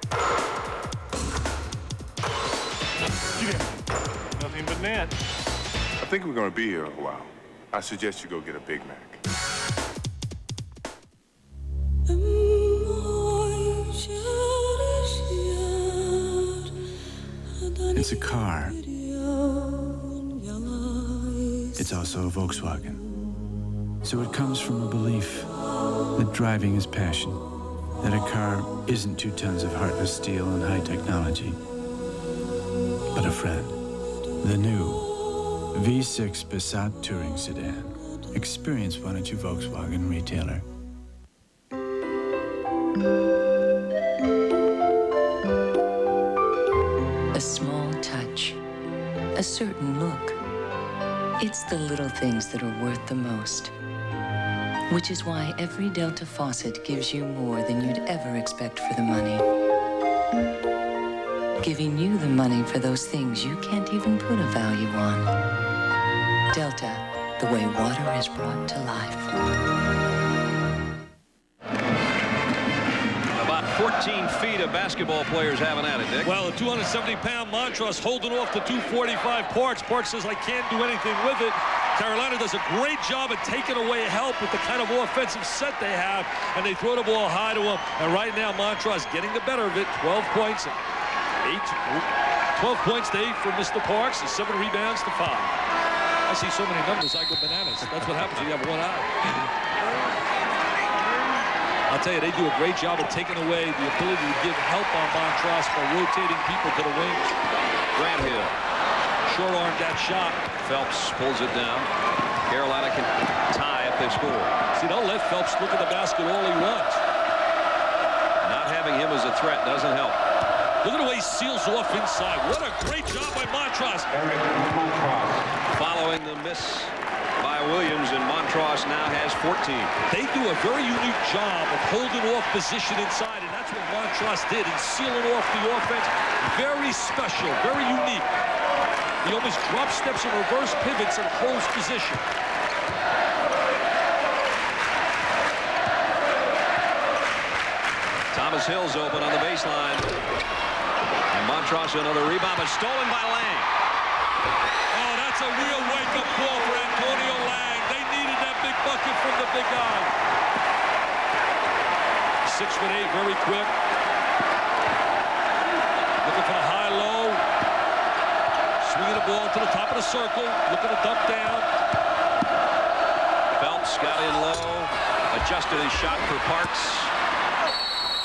Get in. Nothing but net. I think we're going to be here a while. I suggest you go get a Big Mac. It's a car. It's also a Volkswagen. So it comes from a belief that driving is passion, that a car isn't 2 tons of heartless steel and high technology, but a friend. The new V6 Passat Touring Sedan. Experience one at your Volkswagen retailer. A small touch, a certain look. It's the little things that are worth the most. Which is why every Delta faucet gives you more than you'd ever expect for the money. Giving you the money for those things you can't even put a value on. Delta, the way water is brought to life. About 14 15 feet of basketball players having at it, Dick. Well, the 270-pound Montross holding off the 245 Parks. Parks says, I can't do anything with it. Carolina does a great job at taking away help with the kind of offensive set they have, and they throw the ball high to him. And right now, Montross getting the better of it. 12 points to 8 for Mr. Parks, and 7 rebounds to 5. I see so many numbers, I go bananas. That's what happens when you have one eye. I'll tell you, they do a great job of taking away the ability to give help on Montross by rotating people to the wing. Grant Hill. Short-armed that shot. Phelps pulls it down. Carolina can tie if they score. See, they'll let Phelps look at the basket all he wants. Not having him as a threat doesn't help. Look at the way he seals off inside. What a great job by Montross. Following the miss by Williams, and Montross now has 14. They do a very unique job of holding off position inside, and that's what Montross did in sealing off the offense. Very special, very unique. He almost drop steps and reverse pivots and holds position. Thomas Hill's open on the baseline. And Montross another rebound, but stolen by Lang. Oh, that's a real wake-up call for Antonio Lang. They needed that big bucket from the big guy. 6'8", very quick. Looking for the high-low. Swinging the ball to the top of the circle. Looking to dump down. Phelps got in low. Adjusted his shot for Parks.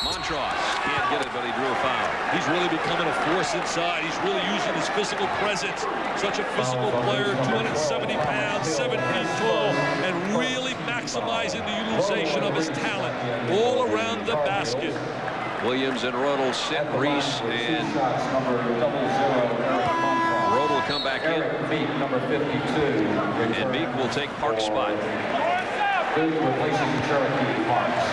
Montross can't get it, but he drew a foul. He's really becoming a force inside. He's really using his physical presence. Such a physical player, 270 pounds, 7 feet tall, and really maximizing the utilization of his talent all around the basket. Williams and Rodel sit. Reese and Rodel come back in. Number 52. And Meek will take Park's spot. Replacing Cherokee Parks.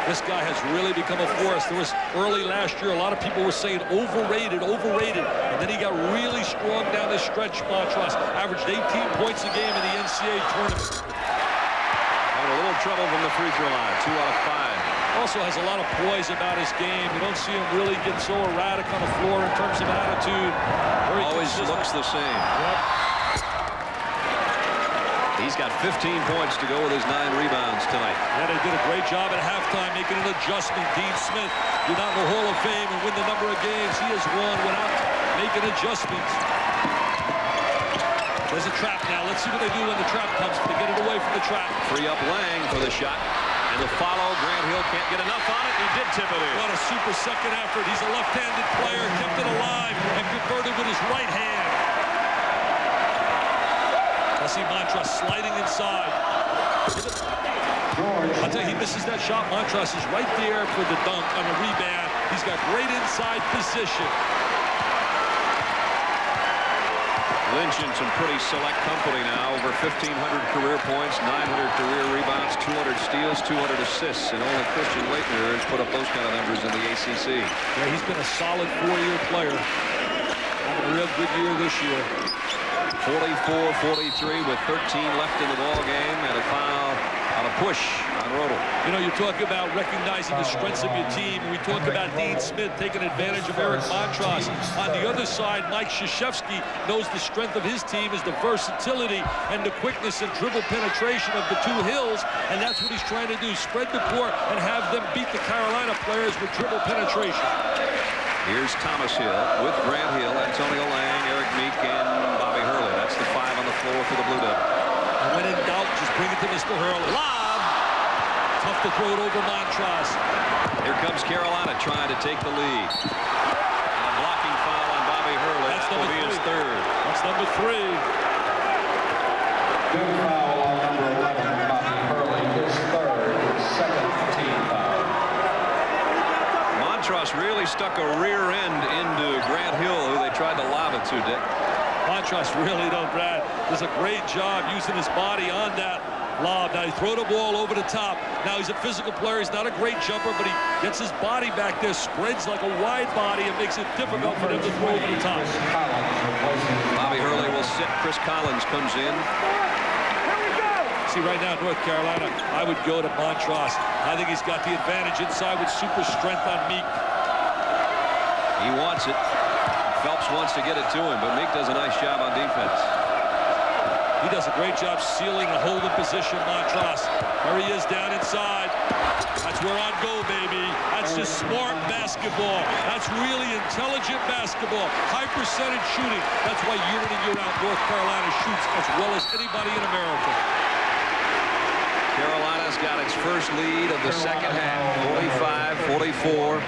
This guy has really become a force. There was early last year, a lot of people were saying overrated. And then he got really strong down the stretch, Montross. Averaged 18 points a game in the NCAA tournament. Having a little trouble from the free throw line, 2 out of 5. Also has a lot of poise about his game. You don't see him really get so erratic on the floor in terms of attitude. Always looks the same. Yep. He's got 15 points to go with his 9 rebounds tonight. Yeah, they did a great job at halftime making an adjustment. Dean Smith, you're not in the Hall of Fame and win the number of games he has won without making adjustments. There's a trap now. Let's see what they do when the trap comes. They get it away from the trap. Free up Lang for the shot. And the follow, Grant Hill can't get enough on it. He did tip it in. What a super second effort. He's a left-handed player, kept it alive, and converted with his right hand. I see Montross sliding inside. I'll tell you, he misses that shot. Montross is right there for the dunk on the rebound. He's got great inside position. Lynch in some pretty select company now. Over 1,500 career points, 900 career rebounds, 200 steals, 200 assists. And only Christian Laettner has put up those kind of numbers in the ACC. Yeah, he's been a solid 4-year player. Having a real good year this year. 44-43 with 13 left in the ball game, and a foul on a push on Rodel. You know, you talk about recognizing the strengths of your team. We talk about Dean Smith taking advantage of Eric Montross. On the other side, Mike Krzyzewski knows the strength of his team is the versatility and the quickness and dribble penetration of the 2 Hills, and that's what he's trying to do, spread the court and have them beat the Carolina players with dribble penetration. Here's Thomas Hill with Grant Hill, Antonio Lang, Eric Meek, and Bobby Hurley. That's the 5 on the floor for the Blue Devils. And when in doubt, just bring it to Mr. Hurley. Lob! Tough to throw it over Montross. Here comes Carolina trying to take the lead. And a blocking foul on Bobby Hurley. That's that will be his 3rd. That's number 3. Good foul on number 11, Bobby Hurley. His 3rd, 2nd team foul. Montross really stuck a rear end into Grant Hill, who they tried to lob it to, Dick. Montross really, Brad, does a great job using his body on that lob. Now, he throw the ball over the top. Now, he's a physical player. He's not a great jumper, but he gets his body back there, spreads like a wide body, and makes it difficult for them to throw over the top. Bobby Hurley will sit. Chris Collins comes in. See, right now, North Carolina, I would go to Montross. I think he's got the advantage inside with super strength on Meek. He wants it. Phelps wants to get it to him, but Meek does a nice job on defense. He does a great job sealing and holding position, Montross. There he is down inside. That's where I'd go, baby. That's just smart basketball. That's really intelligent basketball. High percentage shooting. That's why year in and year out, North Carolina shoots as well as anybody in America. Carolina's got its first lead of the second half, 45-44.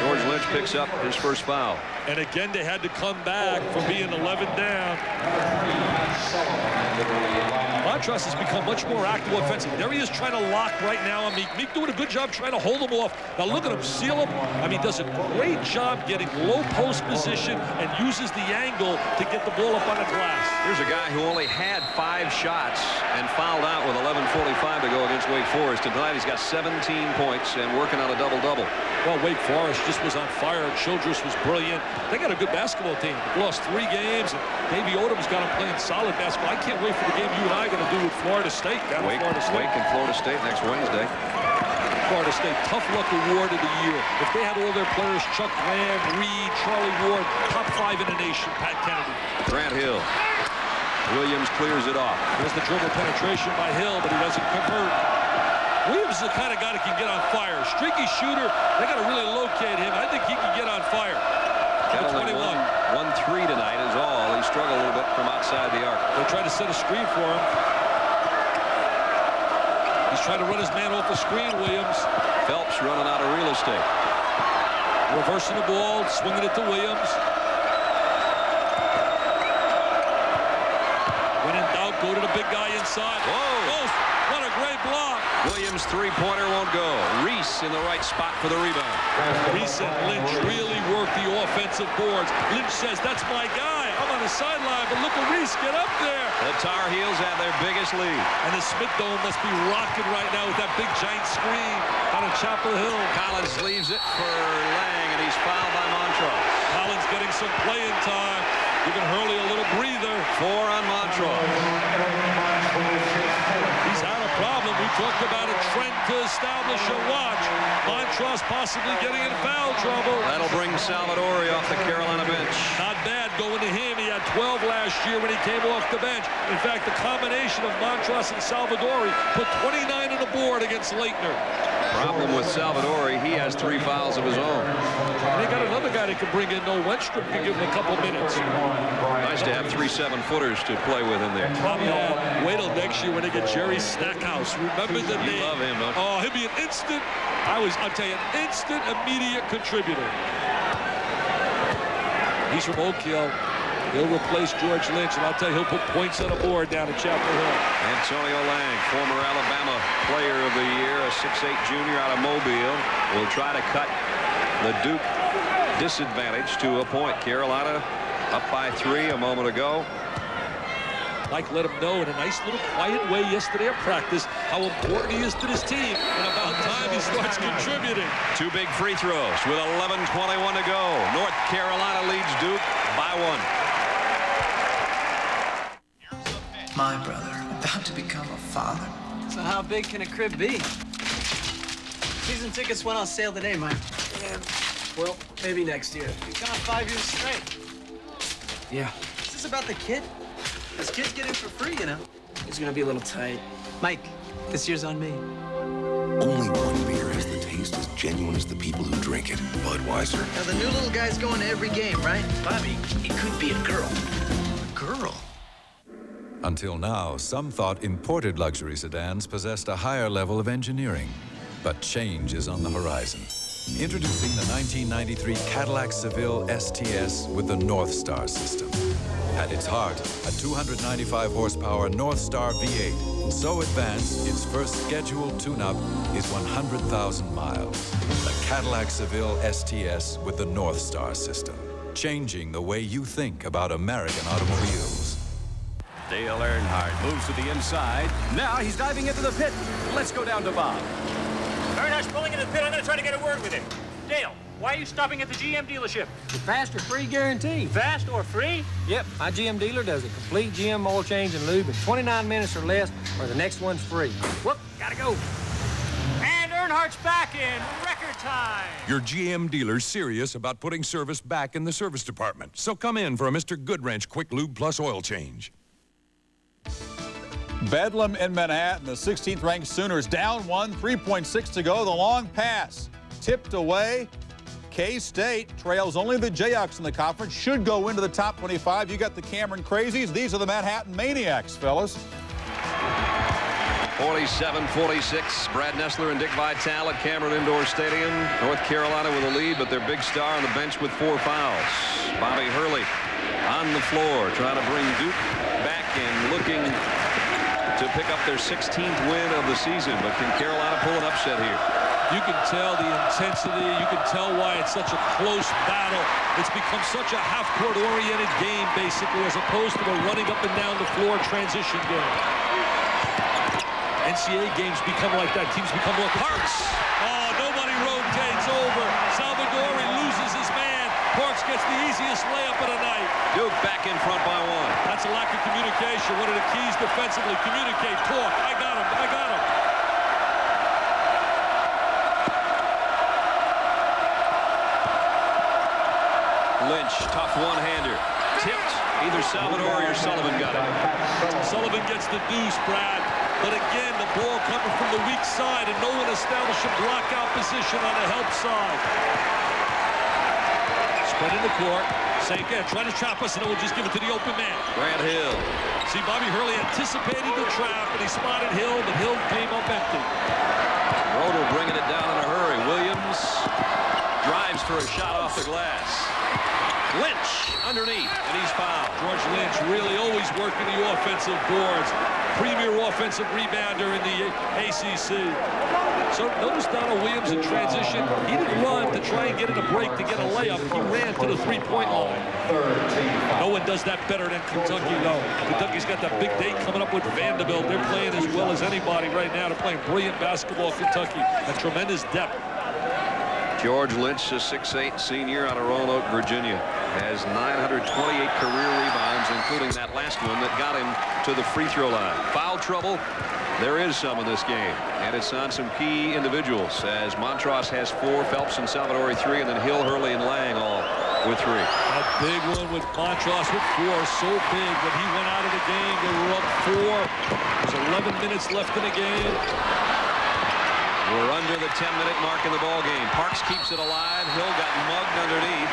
George Lynch picks up his first foul. And again, they had to come back from being 11 down. Montross has become much more active offensively. There he is trying to lock right now on Meek. Meek doing a good job trying to hold him off. Now look at him, seal him. I mean, does a great job getting low post position and uses the angle to get the ball up on the glass. Here's a guy who only had 5 shots and fouled out with 11:45 to go against Wake Forest. Tonight he's got 17 points and working on a double-double. Well, Wake Forest just was on fire. Childress was brilliant. They got a good basketball team. Lost 3 games. And Davey Odom's got them playing solid basketball. I can't wait for the game you and I are going to do with Florida State. Down Wake, Florida State. Wake and Florida State next Wednesday. Florida State Tough Luck Award of the year. If they had all their players, Chuck Lamb, Reed, Charlie Ward, top 5 in the nation, Pat Kennedy. Grant Hill. Williams clears it off. There's the dribble penetration by Hill, but he doesn't convert. Williams is the kind of guy that can get on fire. Streaky shooter. They got to really locate him. I think he can get on fire. Got 21. 1-3 tonight is all. He struggled a little bit from outside the arc. They tried to set a screen for him. He's trying to run his man off the screen, Williams. Phelps running out of real estate. Reversing the ball, swinging it to Williams. When in doubt, go to the big guy inside. Whoa! Oh, what a great block. Williams' three-pointer won't go. Reese in the right spot for the rebound. Reese and Lynch really work the offensive boards. Lynch says, that's my guy. I'm on the sideline, but look at Reese get up there. The Tar Heels have their biggest lead. And the Smith Dome must be rocking right now with that big giant screen out of Chapel Hill. Collins leaves it for Lang, and he's fouled by Montross. Collins getting some playing time, giving Hurley a little breather. 4 on Montross. He's had a problem. We talked about a trend to establish a watch. Montross possibly getting in foul trouble. That'll bring Salvadori off the Carolina bench. Not bad going to him. He had 12 last year when he came off the bench. In fact, the combination of Montross and Salvadori put 29 on the board against Leitner. Problem with Salvadori, he has 3 fouls of his own. And they got another guy that can bring in. No, Wenstrup can give him a couple minutes. Nice to have 3 7-footers to play with in there. Yeah. Wait till next year when they get Jerry Stackhouse. Remember the name? You love him, don't you? Oh, he'll be an instant, I'll tell you, an instant, immediate contributor. He's from Oak Hill. He'll replace George Lynch, and I'll tell you, he'll put points on the board down at Chapel Hill. Antonio Lang, former Alabama Player of the Year, a 6'8 junior out of Mobile, will try to cut the Duke disadvantage to a point. Carolina up by 3 a moment ago. Mike let him know in a nice little quiet way yesterday at practice how important he is to this team, and about time he starts contributing. 2 big free throws with 11:21 to go. North Carolina leads Duke by 1. My brother, about to become a father. So how big can a crib be? Season tickets went on sale today, Mike. Yeah, well, maybe next year. We've gone 5 years straight. Yeah. Is this about the kid? This kid's getting for free, you know. It's gonna be a little tight. Mike, this year's on me. Only one beer has the taste as genuine as the people who drink it. Budweiser. Now, the new little guy's going to every game, right? Bobby, it could be a girl. A girl? Until now, some thought imported luxury sedans possessed a higher level of engineering. But change is on the horizon. Introducing the 1993 Cadillac Seville STS with the North Star system. At its heart, a 295 horsepower North Star V8. So advanced, its first scheduled tune-up is 100,000 miles. The Cadillac Seville STS with the North Star system. Changing the way you think about American automobiles. Dale Earnhardt moves to the inside. Now he's diving into the pit. Let's go down to Bob. Earnhardt's pulling in the pit. I'm going to try to get a word with him. Dale, why are you stopping at the GM dealership? The fast or free guarantee. Fast or free? Yep, my GM dealer does a complete GM oil change and lube in 29 minutes or less, or the next one's free. Whoop, gotta go. And Earnhardt's back in record time. Your GM dealer's serious about putting service back in the service department. So come in for a Mr. Goodwrench Quick Lube Plus oil change. Bedlam in Manhattan. The 16th-ranked Sooners down 1, 3.6 to go. The long pass tipped away. K-State trails only the Jayhawks in the conference. Should go into the top 25. You got the Cameron Crazies. These are the Manhattan Maniacs, fellas. 47-46. Brad Nessler and Dick Vitale at Cameron Indoor Stadium. North Carolina with a lead, but their big star on the bench with 4 fouls. Bobby Hurley on the floor trying to bring Duke back in, looking to pick up their 16th win of the season. But can Carolina pull an upset here? You can tell the intensity. You can tell why it's such a close battle. It's become such a half-court oriented game, basically, as opposed to a running up and down the floor transition game. NCAA games become like that. Teams become more Parks. Oh, nobody rotates over. Salvadori loses his man. Parks gets the easiest layup of the night. Duke back in front by 1. That's a lack of communication. One of the keys defensively. Communicate. Talk. I got him. I got him. Lynch, tough one-hander. Tipped. Either Salvadori or Sullivan got it. Sullivan gets the deuce, Brad. But again, the ball coming from the weak side, and no one established a blockout position on the help side. Spread in the court. Say again, try to chop us, and then we'll just give it to the open man. Grant Hill. See, Bobby Hurley anticipated the trap, and he spotted Hill, but Hill came up empty. Roeder bringing it down in a hurry. Williams drives for a shot off the glass. Lynch underneath, and he's fouled. George Lynch really always working the offensive boards. Premier offensive rebounder in the ACC. So notice Donald Williams in transition. He didn't run to try and get in a break to get a layup. He ran to the three-point line. No one does that better than Kentucky, though. Kentucky's got that big date coming up with Vanderbilt. They're playing as well as anybody right now. They're playing brilliant basketball, Kentucky, and tremendous depth. George Lynch, a 6'8" senior out of Roanoke, Virginia, has 928 career rebounds, including that last one that got him to the free throw line. Foul trouble, there is some in this game, and it's on some key individuals, as Montross has 4, Phelps and Salvadori 3, and then Hill, Hurley, and Lang all with 3. A big one with Montross with 4, so big. When he went out of the game, they were up 4. There's 11 minutes left in the game. We're under the 10-minute mark in the ball game. Parks keeps it alive. Hill got mugged underneath.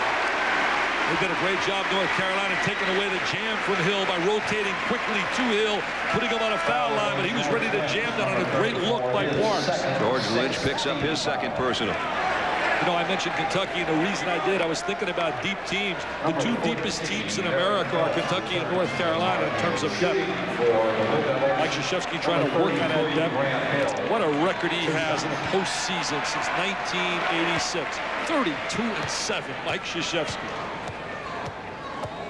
They did a great job, North Carolina, taking away the jam from Hill by rotating quickly to Hill, putting him on a foul line, but he was ready to jam that on a great look by Parks. George Lynch picks up his second personal. You know, I mentioned Kentucky, and the reason I did, I was thinking about deep teams. The 2 deepest teams in America are Kentucky and North Carolina in terms of depth. Mike Krzyzewski trying to work on that depth. What a record he has in the postseason since 1986. 32-7, Mike Krzyzewski.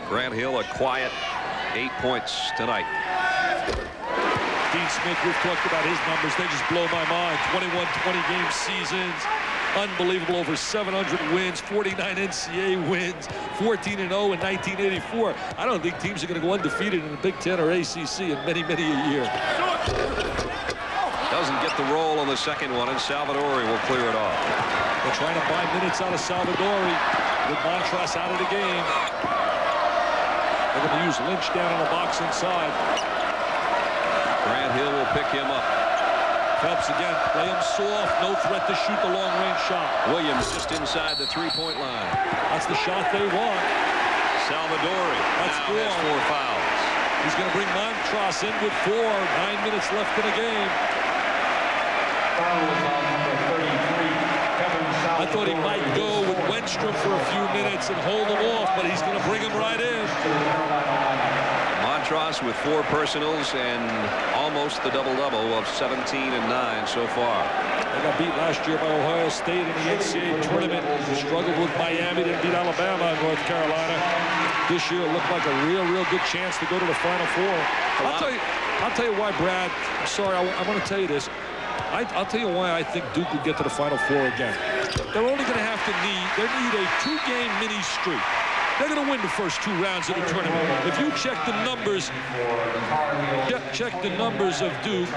Grant Hill, a quiet 8 points tonight. Dean Smith, we've talked about his numbers. They just blow my mind. 21-20 game seasons. Unbelievable, over 700 wins, 49 NCAA wins, 14-0 in 1984. I don't think teams are going to go undefeated in the Big Ten or ACC in many, many a year. Doesn't get the roll on the second one, and Salvadori will clear it off. They're trying to buy minutes out of Salvadori with Montross out of the game. They're going to use Lynch down in the box inside. Grant Hill will pick him up. Phelps again, play him soft, no threat to shoot the long-range shot. Williams just inside the three-point line. That's the shot they want. Salvadori That's now has 4 fouls. He's going to bring Montross in with 4. 9 minutes left in the game. I thought he might go with Wenstrom for a few minutes and hold him off, but he's going to bring him right in. Montross with 4 personals and almost the double-double of 17 and 9 so far. They got beat last year by Ohio State in the NCAA tournament. Struggled with Miami, then beat Alabama and North Carolina. This year it looked like a real good chance to go to the Final Four. I'll tell you why, Brad. I'm sorry, I want to tell you this. I'll tell you why I think Duke would get to the Final Four again. they're only going to have to they need a 2-game mini streak. They're going to win the first 2 rounds of the tournament. If you check the numbers of Duke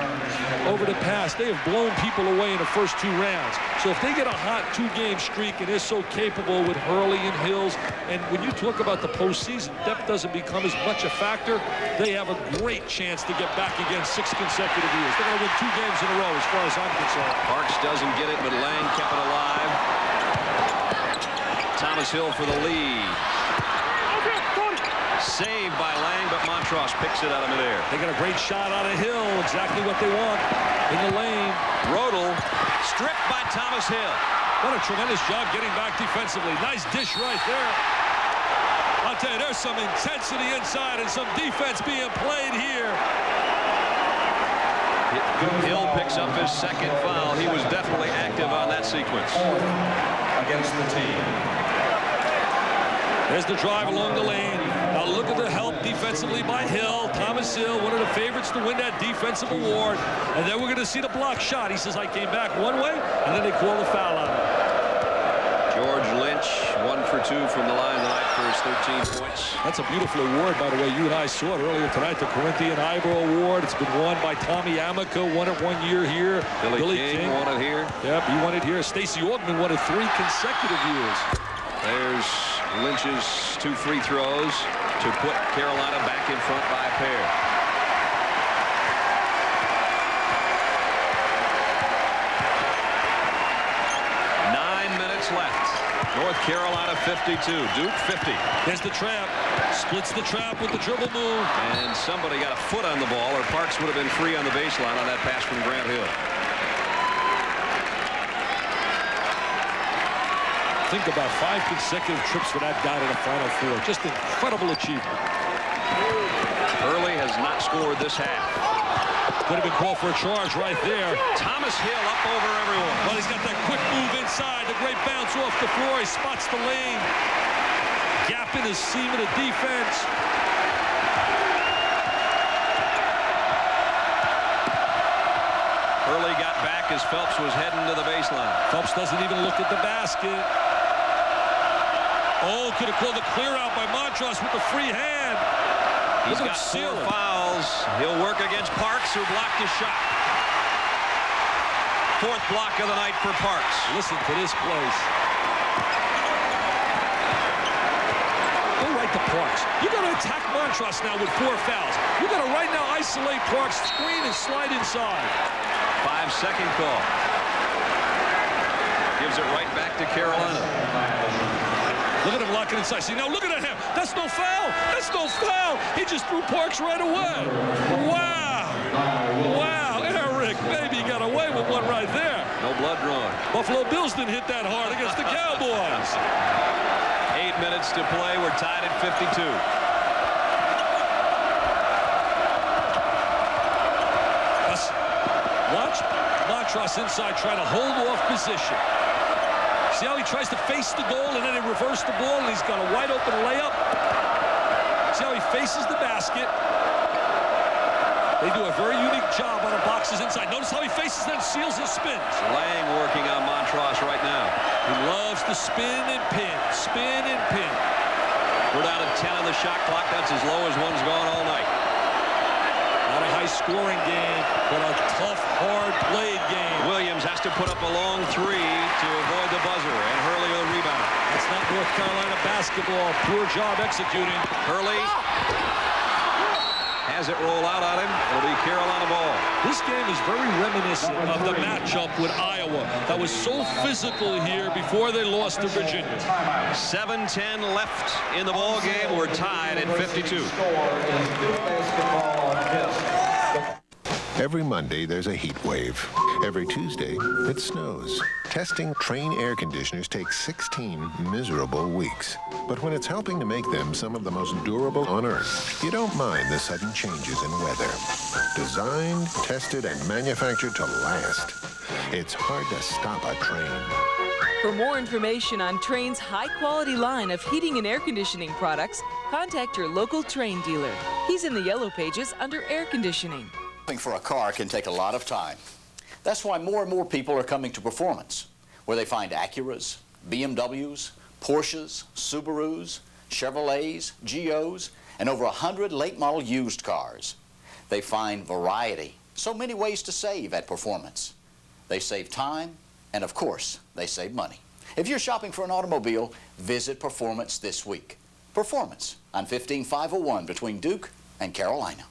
over the past, they have blown people away in the first 2 rounds. So if they get a hot 2-game streak and they're so capable with Hurley and Hills, and when you talk about the postseason, depth doesn't become as much a factor, they have a great chance to get back again 6 consecutive years. They're going to win 2 games in a row as far as I'm concerned. Parks doesn't get it, but Lang kept it alive. Thomas Hill for the lead. Saved by Lang, but Montross picks it out of midair. They got a great shot out of Hill, exactly what they want in the lane. Rodel stripped by Thomas Hill. What a tremendous job getting back defensively. Nice dish right there. I'll tell you, there's some intensity inside and some defense being played here. Hill picks up his 2nd foul. He was definitely active on that sequence. Against the team. There's the drive along the lane. Now look at the help defensively by Hill. Thomas Hill, one of the favorites to win that defensive award. And then we're going to see the block shot. He says, I came back one way, and then they call the foul on him. George Lynch, 1 for 2 from the line tonight for his 13 points. That's a beautiful award, by the way. You and I saw it earlier tonight, the Corinthian Ivor Award. It's been won by Tommy Amico, won it 1 year here. Billy King won it here. Yep, he won it here. Stacey Ortman won it 3 consecutive years. There's Lynch's 2 free throws to put Carolina back in front by a pair. Left. North Carolina 52, Duke 50. There's the trap. Splits the trap with the dribble move. And somebody got a foot on the ball, or Parks would have been free on the baseline on that pass from Grant Hill. Think about 5 consecutive trips for that guy to the Final Four. Just incredible achievement. Hurley has not scored this half. Could have been called for a charge right there. Thomas Hill up over everyone. Well, he's got that quick move inside. The great bounce off the floor. He spots the lane. Gap in his seam of the defense. Hurley got back as Phelps was heading to the baseline. Phelps doesn't even look at the basket. Oh, could have called the clear out by Montross with the free hand. He's got 4 fouls. He'll work against Parks, who blocked his shot. 4th block of the night for Parks. Listen to this place. Go right to Parks. You got to attack Montross now with 4 fouls. You got to right now isolate Parks, screen, and slide inside. 5-second call. Gives it right back to Carolina. Look at him locking inside. See, now look at him. That's no foul. That's no foul. He just threw Parks right away. Wow. Wow. Eric, baby, got away with one right there. No blood drawn. Buffalo Bills didn't hit that hard against the Cowboys. 8 minutes to play. We're tied at 52. Watch Montross inside trying to hold off position. See how he tries to face the goal and then he reversed the ball and he's got a wide open layup. See how he faces the basket. They do a very unique job on the boxes inside. Notice how he faces then seals and spins. Lang working on Montross right now. He loves to spin and pin, spin and pin. We're down to 10 on the shot clock. That's as low as one's gone all night. Not a high-scoring game, but a tough, hard-played game. Williams has to put up a long 3 to avoid the buzzer, and Hurley will rebound. That's not North Carolina basketball. Poor job executing. Hurley has it roll out on him. It'll be Carolina ball. This game is very reminiscent of the matchup with Iowa that was so physical here before they lost to Virginia. 7:10 left in the ball game. We're tied at 52. Every Monday, there's a heat wave. Every Tuesday, it snows. Testing Trane air conditioners takes 16 miserable weeks. But when it's helping to make them some of the most durable on Earth, you don't mind the sudden changes in weather. Designed, tested, and manufactured to last. It's hard to stop a Trane. For more information on Trane's high-quality line of heating and air conditioning products, contact your local Trane dealer. He's in the yellow pages under air conditioning. For a car can take a lot of time. That's why more and more people are coming to Performance. where they find Acuras, BMWs, Porsches, Subarus, Chevrolets, Geos, and over 100 late model used cars. They find variety, so many ways to save at Performance. They save time, and of course, they save money. If you're shopping for an automobile, visit Performance this week. Performance on 15501 between Duke and Carolina.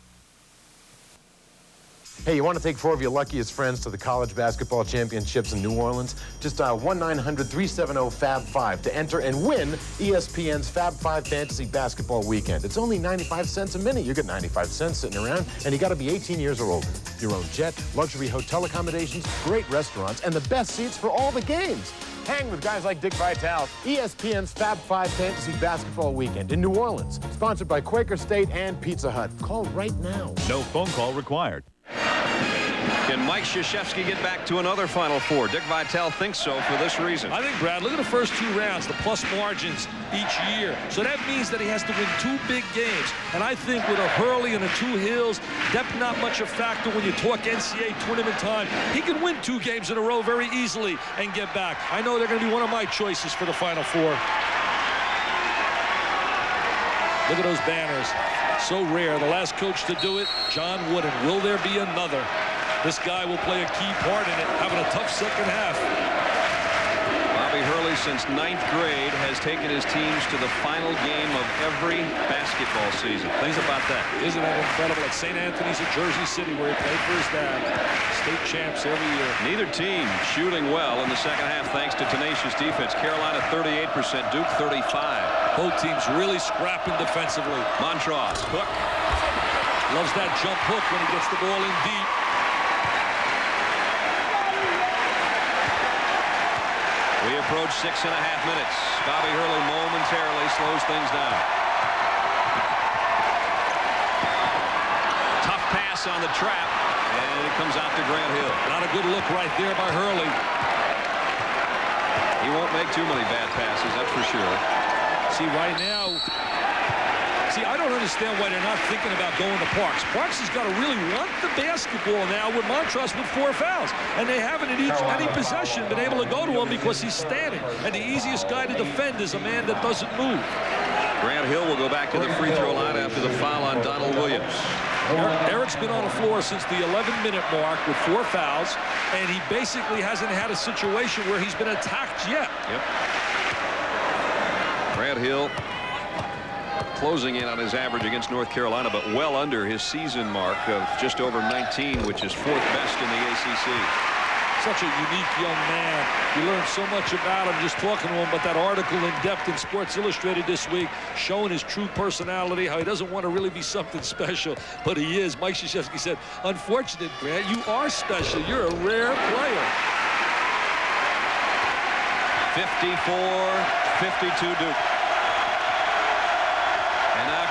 Hey, you want to take 4 of your luckiest friends to the college basketball championships in New Orleans? Just dial 1-900-370-FAB5 to enter and win ESPN's Fab 5 Fantasy Basketball Weekend. It's only 95 cents a minute. You get 95 cents sitting around, and you got to be 18 years or older. Your own jet, luxury hotel accommodations, great restaurants, and the best seats for all the games. Hang with guys like Dick Vitale. ESPN's Fab 5 Fantasy Basketball Weekend in New Orleans. Sponsored by Quaker State and Pizza Hut. Call right now. No phone call required. Can Mike Krzyzewski get back to another Final Four? Dick Vitale thinks so for this reason. I think, Brad, look at the first 2 rounds, the plus margins each year. So that means that he has to win 2 big games. And I think with a Hurley and a 2 Hills, depth not much a factor when you talk NCAA tournament time. He can win 2 games in a row very easily and get back. I know they're going to be one of my choices for the Final Four. Look at those banners. So rare. The last coach to do it, John Wooden. Will there be another? This guy will play a key part in it, having a tough second half. Bobby Hurley, since 9th grade, has taken his teams to the final game of every basketball season. Think about that. Isn't that incredible? At St. Anthony's at Jersey City, where he played for his dad. State champs every year. Neither team shooting well in the second half thanks to tenacious defense. Carolina 38%, Duke 35%. Both teams really scrapping defensively. Montross, hook. Loves that jump hook when he gets the ball in deep. We approach 6.5 minutes. Bobby Hurley momentarily slows things down. Tough pass on the trap, and it comes out to Grant Hill. Not a good look right there by Hurley. He won't make too many bad passes, that's for sure. See, right now, I don't understand why they're not thinking about going to Parks. Parks has got to really want the basketball now with Montross with 4 fouls. And they haven't in any possession been able to go to him because he's standing. And the easiest guy to defend is a man that doesn't move. Grant Hill will go back to the free throw line after the foul on Donald Williams. Eric's been on the floor since the 11-minute mark with 4 fouls. And he basically hasn't had a situation where he's been attacked yet. Yep. Grant Hill closing in on his average against North Carolina, but well under his season mark of just over 19, which is 4th best in the ACC. Such a unique young man. You learn so much about him just talking to him, but that article in depth in Sports Illustrated this week showing his true personality, how he doesn't want to really be something special, but he is. Mike Krzyzewski said, unfortunate, Grant, you are special. You're a rare player. 54-52 Duke.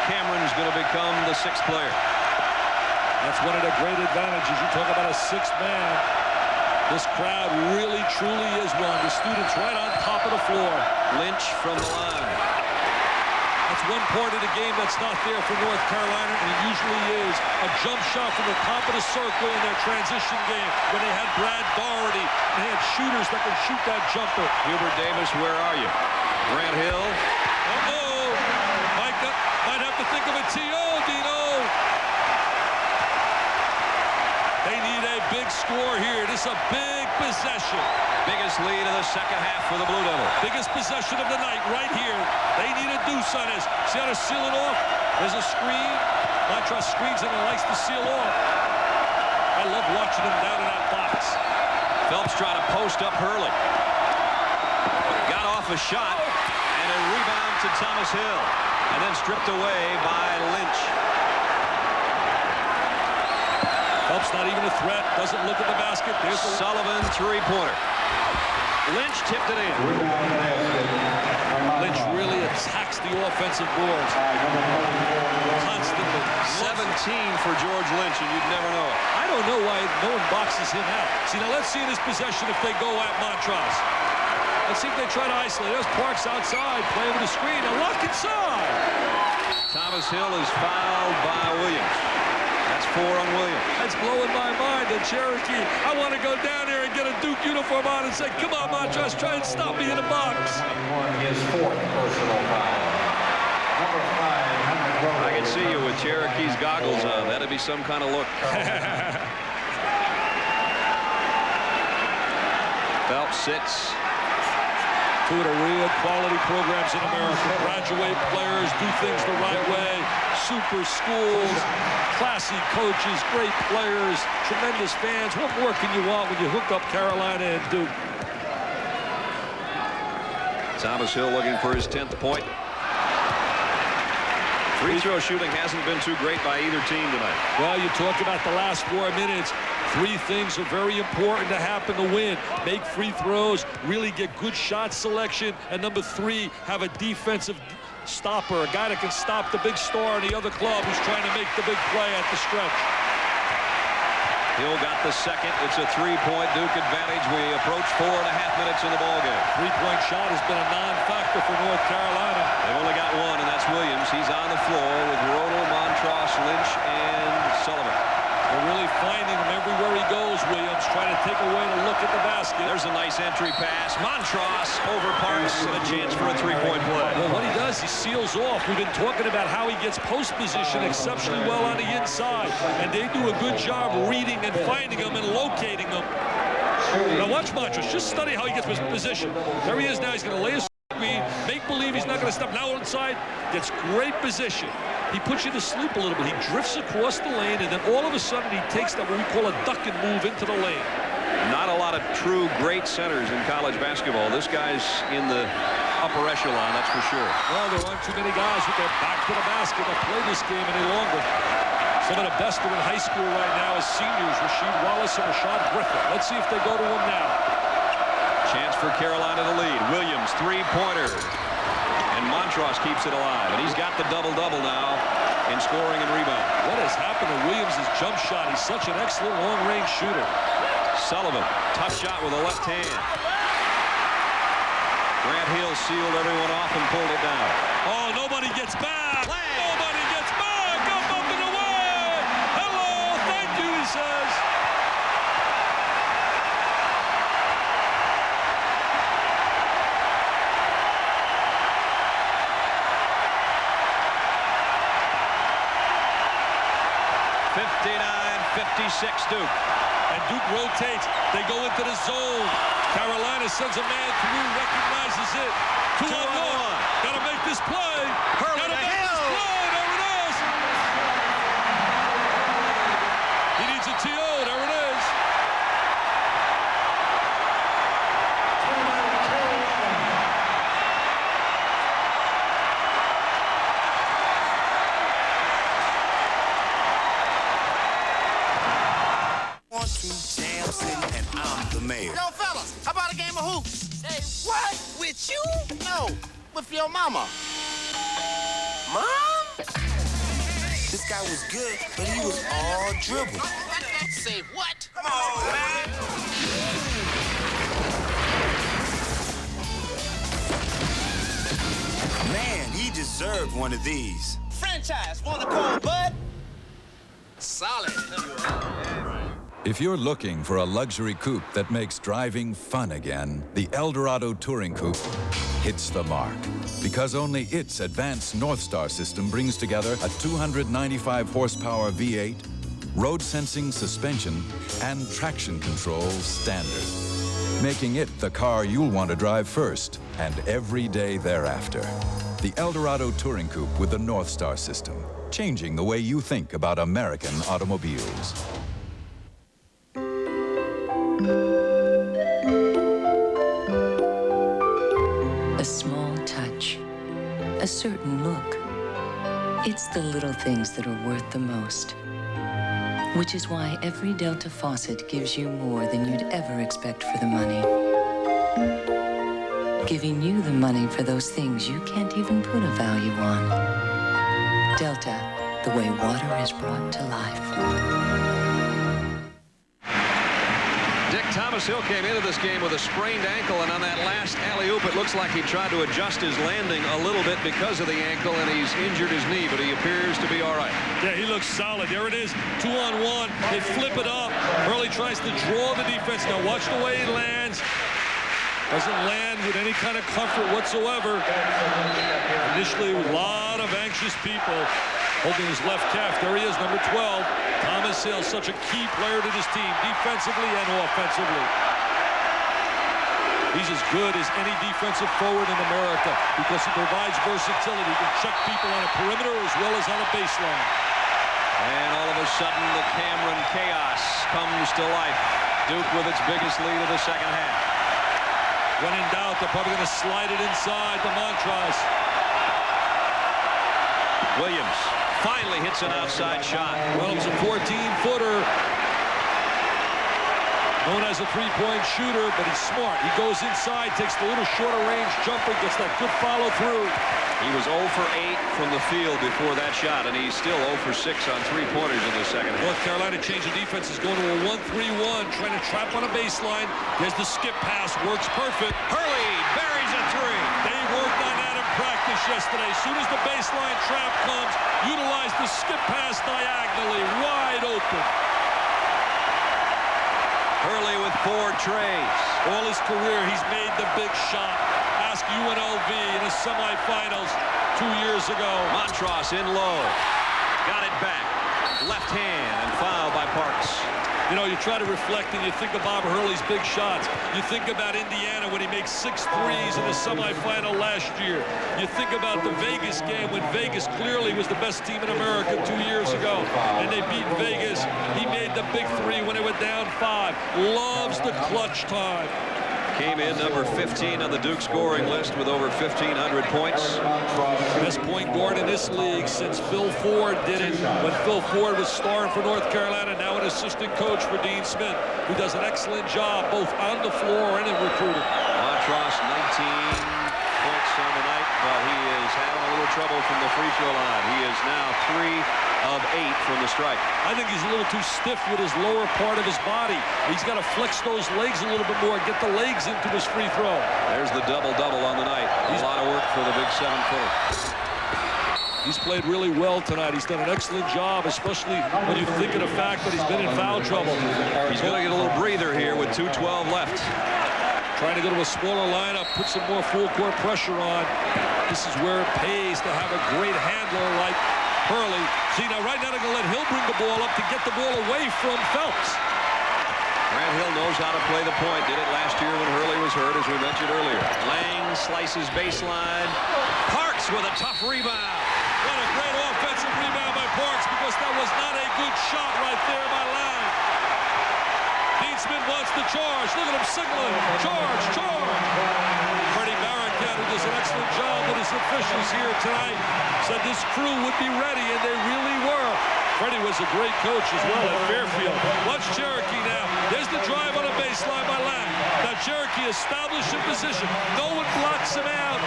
Cameron's going to become the 6th player. That's one of the great advantages. You talk about a 6th man. This crowd really, truly is one. The students right on top of the floor. Lynch from the line. That's one part of the game that's not there for North Carolina, and it usually is. A jump shot from the top of the circle in their transition game when they had Brad Doherty. They had shooters that could shoot that jumper. Hubert Davis, where are you? Grant Hill. Uh-oh. Might have to think of a T.O., Dino. They need a big score here. This is a big possession. Biggest lead of the second half for the Blue Devils. Biggest possession of the night right here. They need a deuce on this. See how to seal it off? There's a screen. Montross screens and likes to seal off. I love watching him down in that box. Phelps trying to post up Hurley. Got off a shot and a rebound to Thomas Hill. And then stripped away by Lynch. Phelps not even a threat. Doesn't look at the basket. There's the Sullivan 3-pointer. Lynch tipped it in. Lynch really attacks the offensive boards. Constantly. 17 for George Lynch, and you'd never know it. I don't know why no one boxes him out. See, now let's see in this possession if they go at Montross. Let's see if they try to isolate. There's Parks outside, playing with the screen. A lock inside. Thomas Hill is fouled by Williams. That's 4 on Williams. That's blowing my mind. And Cherokee, I want to go down there and get a Duke uniform on and say, come on, Montrose, try and stop me in the box. His 4th personal foul. Number 5, I can see you with Cherokee's goggles on. That'd be some kind of look. Phelps sits. Two of the real quality programs in America. Graduate players, do things the right way. Super schools, classy coaches, great players, tremendous fans. What more can you want when you hook up Carolina and Duke? Thomas Hill looking for his 10th point. Free throw shooting hasn't been too great by either team tonight. Well, you talk about the last 4 minutes. 3 things are very important to happen to win. Make free throws, really get good shot selection, and number 3, have a defensive stopper, a guy that can stop the big star in the other club who's trying to make the big play at the stretch. Hill got the second. It's a 3-point Duke advantage. We approach 4.5 minutes in the ballgame. 3-point shot has been a non-factor for North Carolina. They've only got 1, and that's Williams. He's on the floor with Rodel, Montross, Lynch, and Sullivan. They're really finding him everywhere he goes, Williams, trying to take away the look at the basket. There's a nice entry pass. Montross over Parks, and a chance for a 3-point play. Well, what he does, he seals off. We've been talking about how he gets post position exceptionally well on the inside, and they do a good job reading and finding him and locating him. Now watch Montross. Just study how he gets his position. There he is now. He's going to lay his screen, make believe he's not going to step. Now inside, gets great position. He puts you to sleep a little bit. He drifts across the lane, and then all of a sudden he takes that what we call a duck and move into the lane. Not a lot of true great centers in college basketball. This guy's in the upper echelon, that's for sure. Well, there aren't too many guys who go back to the basket that play this game any longer. Some of the best are in high school right now as seniors, Rasheed Wallace and Rashad Griffith. Let's see if they go to him now. Chance for Carolina to lead. Williams, 3-pointer. And Montross keeps it alive. And he's got the double-double now in scoring and rebound. What has happened to Williams' jump shot? He's such an excellent long-range shooter. Sullivan, tough shot with a left hand. Grant Hill sealed everyone off and pulled it down. Oh, nobody gets back. Nobody gets back. Up and away. Hello, thank you, he says. Duke. And Duke rotates. They go into the zone. Carolina sends a man through, recognizes it. 2 on 1. Got to make this play. Got to make this play. There it is. He needs a TO. There it is. And I'm the mayor. Yo, fellas, how about a game of hoops? Hey, what? With you? No, with your mama. Mom? This guy was good, but he was all dribble. Say what? Come on, man. Man, he deserved one of these. Franchise, wanna call Bud? Solid. If you're looking for a luxury coupe that makes driving fun again, the Eldorado Touring Coupe hits the mark. Because only its advanced Northstar system brings together a 295 horsepower V8, road-sensing suspension, and traction control standard, making it the car you'll want to drive first and every day thereafter. The Eldorado Touring Coupe with the Northstar system, changing the way you think about American automobiles. A small touch, a certain look. It's the little things that are worth the most. Which is why every Delta faucet gives you more than you'd ever expect for the money. Giving you the money for those things you can't even put a value on. Delta, the way water is brought to life. Dick Thomas Thomas Hill came into this game with a sprained ankle, and on that last alley-oop, it looks like he tried to adjust his landing a little bit because of the ankle, and he's injured his knee, but he appears to be all right. Yeah, he looks solid. There it is, 2-on-1. They flip it up. Hurley tries to draw the defense. Now watch the way he lands. Doesn't land with any kind of comfort whatsoever. Initially, a lot of anxious people holding his left calf. There he is, number 12. Thomas Hill, such a key player to this team, defensively and offensively. He's as good as any defensive forward in America because he provides versatility. He can check people on a perimeter as well as on a baseline. And all of a sudden, the Cameron chaos comes to life. Duke with its biggest lead of the second half. When in doubt, they're probably going to slide it inside to Montross. Williams finally hits an outside shot. Well, it was a 14-footer. Known as a three-point shooter, but he's smart. He goes inside, takes the little shorter range jumper, gets that good follow-through. He was 0 for 8 from the field before that shot, and he's still 0 for 6 on three-pointers in the second half. North Carolina changing defense is going to a 1-3-1, trying to trap on a baseline. There's the skip pass, works perfect. Hurley buries a three. They worked on that in practice yesterday. As soon as the baseline trap comes, utilize the skip pass diagonally, wide open. Hurley with 4 trays. All his career, he's made the big shot. Ask UNLV in the semifinals 2 years ago. Montross in low. Got it back. Left hand and foul by Parks. You know, you try to reflect and you think of Bob Hurley's big shots. You think about Indiana when he makes 6 threes in the semifinal last year. You think about the Vegas game when Vegas clearly was the best team in America 2 years ago. And they beat Vegas. He made the big 3 when they were down 5. Loves the clutch time. Came in number 15 on the Duke scoring list with over 1,500 points. Best point guard in this league since Phil Ford did it when Phil Ford was starring for North Carolina, now an assistant coach for Dean Smith, who does an excellent job both on the floor and in recruiting. Montross 19 points on the night, but he is having a little trouble from the free throw line. He is now 3 of 8 from the stripe. I think he's a little too stiff with his lower part of his body. He's got to flex those legs a little bit more, get the legs into his free throw. There's the double-double on the night. A lot of work for the big 7-footer. He's played really well tonight. He's done an excellent job, especially when you think of the fact that he's been in foul trouble. He's going to get a little breather here with 2:12 left. Trying to go to a smaller lineup, put some more full-court pressure on. This is where it pays to have a great handler like Hurley. See, now right now they're going to let Hill bring the ball up to get the ball away from Phelps. Grant Hill knows how to play the point. Did it last year when Hurley was hurt, as we mentioned earlier. Lang slices baseline. Parks with a tough rebound. What a great offensive rebound by Parks, because that was not a good shot right there by Lang. Dean Smith wants to charge. Look at him signaling. Charge, charge. Freddie Barricade, who does an excellent job with his officials here tonight, said this crew would be ready, and they really were. Freddie was a great coach as well at Fairfield. Watch Cherokee now. There's the drive on a baseline by Lang. Now Cherokee established in position. No one blocks him out.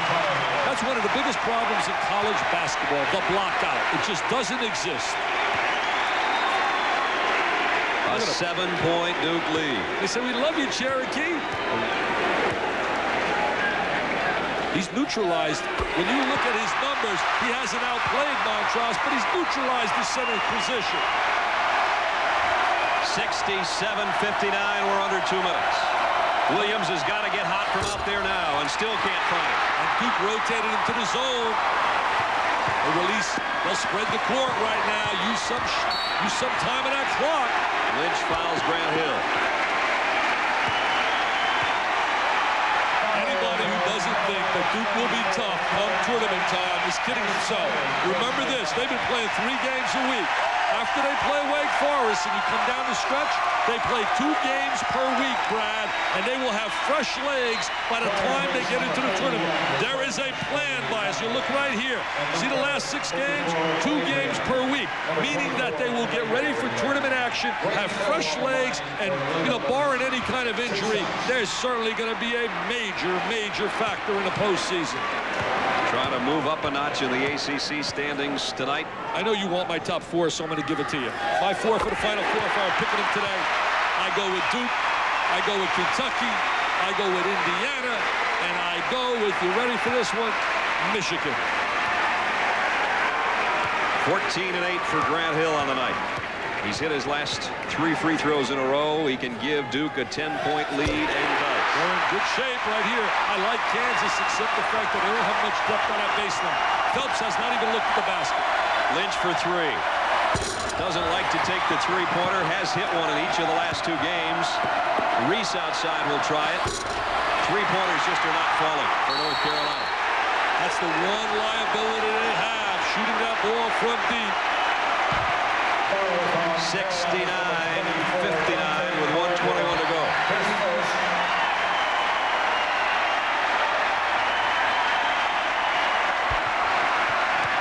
That's one of the biggest problems in college basketball, the block out. It just doesn't exist. A 7-point Duke lead. They say, we love you, Cherokee. He's neutralized. When you look at his numbers, he hasn't outplayed Montross, but he's neutralized the center position. 67-59. We're under 2 minutes. Williams has got to get hot from out there now and still can't find it. And Duke rotated into the zone. They release. They'll spread the court right now. Use some time in that clock. Lynch fouls Grant Hill. Anybody who doesn't think that Duke will be tough come tournament time is kidding himself. Remember this, they've been playing 3 games a week. After they play Wake Forest and you come down the stretch, they play 2 games per week, Brad, and they will have fresh legs by the time they get into the tournament. There is a plan, Bias. You look right here. See the last 6 games? 2 games per week, meaning that they will get ready for tournament action, have fresh legs, and, you know, barring any kind of injury, there's certainly going to be a major, major factor in the postseason. Trying to move up a notch in the ACC standings tonight. I know you want my top 4, so I'm going to give it to you. My 4 for the Final Four, if I were picking them today, I go with Duke, I go with Kentucky, I go with Indiana, and I go with, you ready for this one, Michigan. 14-8 for Grant Hill on the night. He's hit his last 3 free throws in a row. He can give Duke a 10-point lead, and does. They're in good shape right here. I like Kansas, except the fact that they don't have much depth on that baseline. Phelps has not even looked at the basket. Lynch for 3. Doesn't like to take the three-pointer. Has hit one in each of the last 2 games. Reese outside will try it. Three-pointers just are not falling for North Carolina. That's the one liability they have, shooting that ball from deep. 69-59 with 1:21 to go.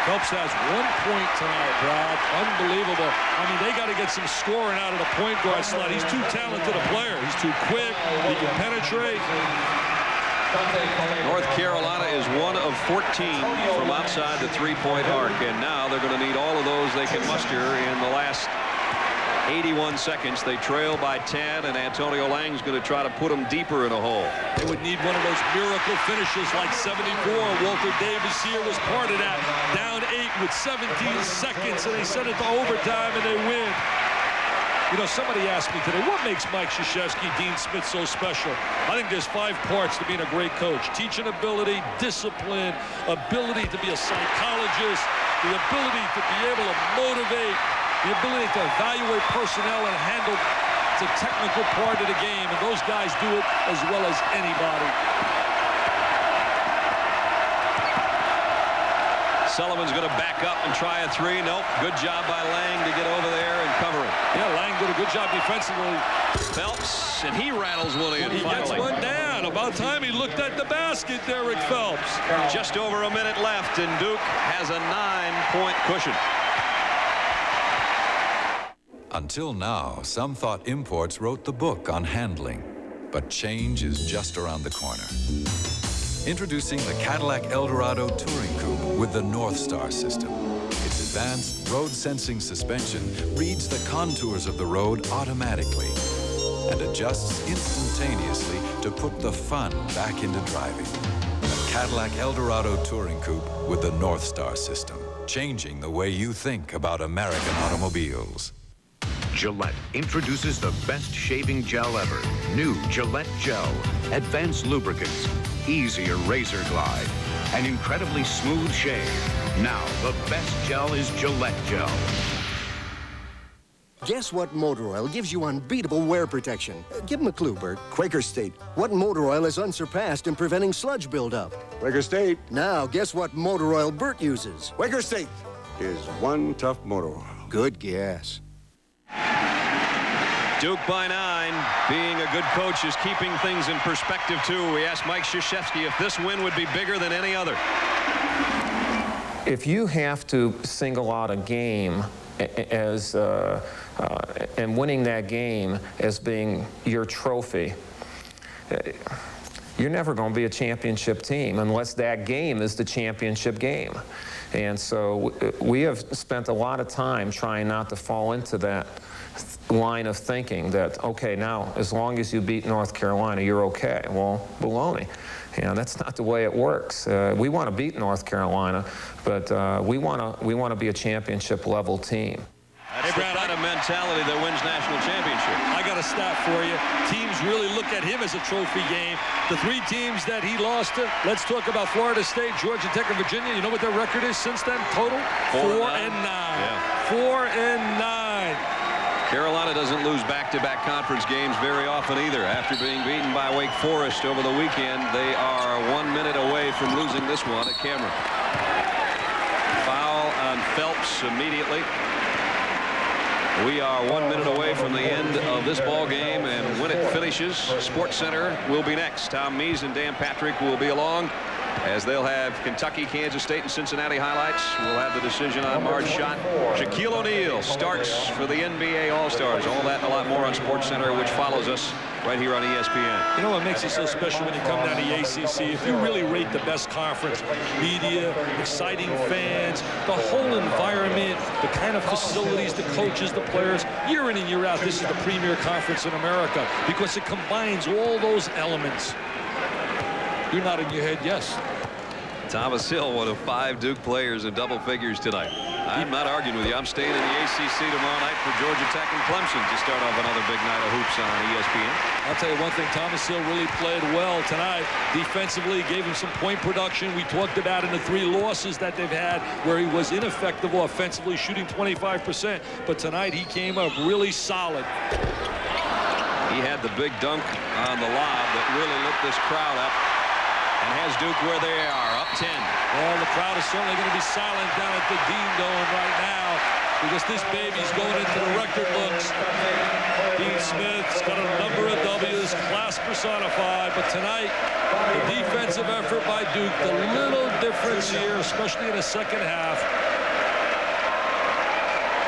Phelps has 1 point tonight, Brad. Unbelievable. I mean, they got to get some scoring out of the point guard slot. He's too talented a player. He's too quick. He can penetrate. North Carolina is 1 of 14 from outside the three-point arc, and now they're going to need all of those they can muster in the last 81 seconds. They trail by 10, and Antonio Lang's going to try to put them deeper in a hole. They would need one of those miracle finishes like 74. Walter Davis here was part of that. Down 8 with 17 seconds, and they send it to overtime, and they win. You know, somebody asked me today, what makes Mike Krzyzewski, Dean Smith so special? I think there's 5 parts to being a great coach. Teaching ability, discipline, ability to be a psychologist, the ability to be able to motivate, the ability to evaluate personnel and handle the technical part of the game. And those guys do it as well as anybody. Sullivan's going to back up and try a 3. Nope. Good job by Lang to get over there and cover it. Yeah, Lang did a good job defensively. Phelps, and he rattles one in. He gets one down. About time he looked at the basket, Derrick Phelps. Just over a minute left, and Duke has a 9-point cushion. Until now, some thought imports wrote the book on handling, but change is just around the corner. Introducing the Cadillac Eldorado Touring Coupe with the North Star system. Its advanced road-sensing suspension reads the contours of the road automatically and adjusts instantaneously to put the fun back into driving. The Cadillac Eldorado Touring Coupe with the North Star system, changing the way you think about American automobiles. Gillette introduces the best shaving gel ever. New Gillette Gel. Advanced lubricants. Easier razor glide. An incredibly smooth shave. Now, the best gel is Gillette Gel. Guess what motor oil gives you unbeatable wear protection? Give them a clue, Bert. Quaker State. What motor oil is unsurpassed in preventing sludge buildup? Quaker State. Now, guess what motor oil Bert uses? Quaker State is one tough motor oil. Good guess. Duke by 9. Being a good coach is keeping things in perspective, too. We asked Mike Krzyzewski if this win would be bigger than any other. If you have to single out a game as and winning that game as being your trophy, you're never going to be a championship team unless that game is the championship game. And so we have spent a lot of time trying not to fall into that line of thinking that, okay, now, as long as you beat North Carolina, you're okay. Well, baloney. You know, that's not the way it works. We want to beat North Carolina, but we want to be a championship-level team. That's the kind of mentality that wins national championship. I got a stat for you. Teams really look at him as a trophy game. The 3 teams that he lost to, let's talk about Florida State, Georgia Tech, and Virginia. You know what their record is since then, total? 4-9. Yeah. 4-9. Carolina doesn't lose back-to-back conference games very often either. After being beaten by Wake Forest over the weekend, they are 1 minute away from losing this one at Cameron. Foul on Phelps immediately. We are 1 minute away from the end of this ball game, and when it finishes, SportsCenter will be next. Tom Mees and Dan Patrick will be along, as they'll have Kentucky, Kansas State, and Cincinnati highlights. We'll have the decision on Marge Schott. Shaquille O'Neal starts for the NBA All-Stars. All that and a lot more on SportsCenter, which follows us right here on ESPN. You know what makes it so special when you come down to the ACC? If you really rate the best conference, media, exciting fans, the whole environment, the kind of facilities, the coaches, the players, year in and year out, this is the premier conference in America because it combines all those elements. You're nodding your head, yes. Thomas Hill, one of 5 Duke players in double figures tonight. I'm not arguing with you. I'm staying in the ACC tomorrow night for Georgia Tech and Clemson to start off another big night of hoops on ESPN. I'll tell you one thing, Thomas Hill really played well tonight. Defensively, gave him some point production. We talked about in the 3 losses that they've had where he was ineffective offensively, shooting 25%. But tonight he came up really solid. He had the big dunk on the lob that really lit this crowd up and has Duke where they are, up 10. Well, the crowd is certainly going to be silent down at the Dean Dome right now because this baby's going into the record books. Dean Smith's got a number of W's, class personified, but tonight, the defensive effort by Duke, the little difference here, especially in the second half.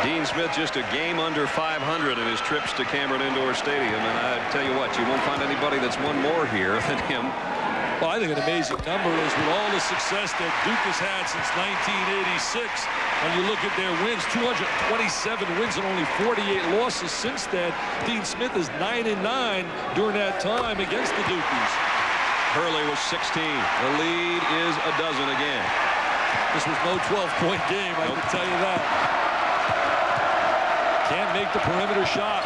Dean Smith just a game under 500 in his trips to Cameron Indoor Stadium, and I tell you what, you won't find anybody that's won more here than him. Well, I think an amazing number is with all the success that Duke has had since 1986. When you look at their wins, 227 wins and only 48 losses since then. Dean Smith is 9-9 during that time against the Dukies. Hurley was 16. The lead is a dozen again. This was no 12-point game, I can tell you that. Can't make the perimeter shot.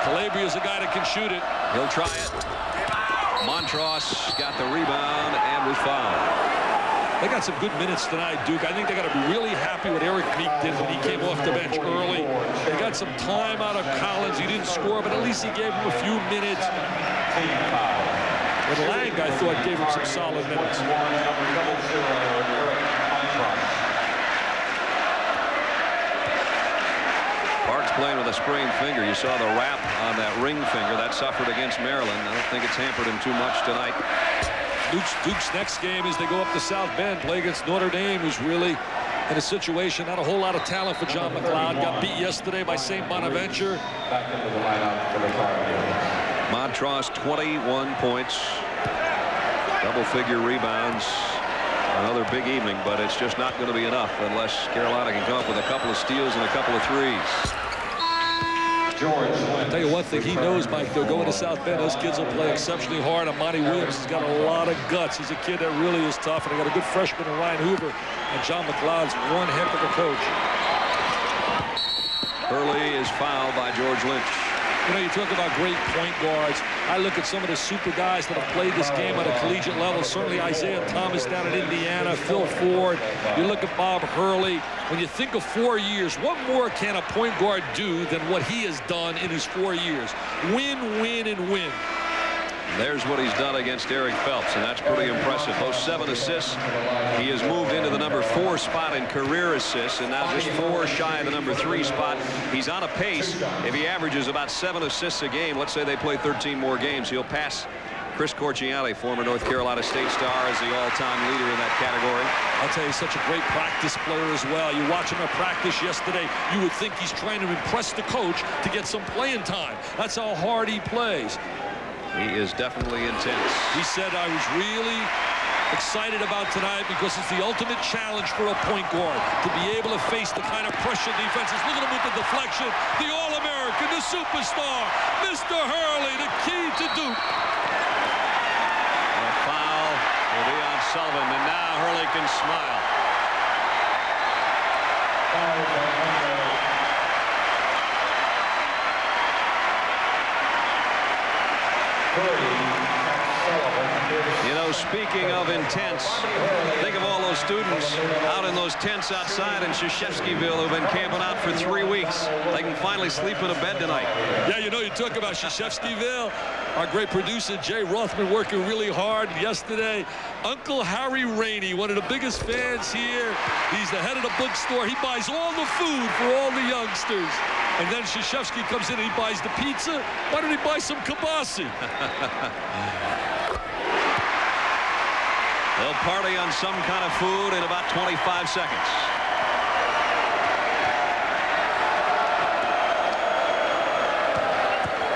Calabria's a guy that can shoot it. He'll try it. Montross got the rebound and was fouled. They got some good minutes tonight, Duke. I think they got to be really happy what Eric Meek did when he came off the bench early. They got some time out of Collins. He didn't score, but at least he gave him a few minutes. And Lang, I thought, gave him some solid minutes. Playing with a sprained finger. You saw the wrap on that ring finger that suffered against Maryland. I don't think it's hampered him too much tonight. Duke's next game is they go up to South Bend, play against Notre Dame, who's really in a situation, not a whole lot of talent for John McLeod. Got beat yesterday by St. Bonaventure. Montross, 21 points, double-figure rebounds. Another big evening, but it's just not going to be enough unless Carolina can come up with a couple of steals and a couple of threes. I'll tell you one thing, he knows, Mike, they're going to South Bend. Those kids will play exceptionally hard. And Monty Williams has got a lot of guts. He's a kid that really is tough, and they got a good freshman in Ryan Hoover. And John McLeod's one heck of a coach. Hurley is fouled by George Lynch. You know, you talk about great point guards. I look at some of the super guys that have played this game at a collegiate level. Certainly Isaiah Thomas down in Indiana, Phil Ford. You look at Bob Hurley. When you think of 4 years, what more can a point guard do than what he has done in his 4 years? Win, win, and win. There's what he's done against Derrick Phelps, and that's pretty impressive. Those 7 assists. He has moved into the number 4 spot in career assists, and now just 4 shy of the number 3 spot. He's on a pace. If he averages about 7 assists a game, let's say they play 13 more games, he'll pass Chris Corchiani, former North Carolina State star, as the all-time leader in that category. I'll tell you, he's such a great practice player as well. You watch him at practice yesterday, you would think he's trying to impress the coach to get some playing time. That's how hard he plays. He is definitely intense. He said, I was really excited about tonight because it's the ultimate challenge for a point guard to be able to face the kind of pressure defenses. Look at him with the deflection. The All-American, the superstar, Mr. Hurley, the key to Duke. A foul will be on Sullivan, and now Hurley can smile. You know, speaking of intense, think of all those students out in those tents outside in Krzyzewskiville who've been camping out for 3 weeks. They can finally sleep in a bed tonight. Yeah, you know, you talk about Krzyzewskiville. Our great producer, Jay Rothman, working really hard yesterday. Uncle Harry Rainey, one of the biggest fans here. He's the head of the bookstore. He buys all the food for all the youngsters. And then Krzyzewski comes in and he buys the pizza. Why don't he buy some kibasi? They'll party on some kind of food in about 25 seconds.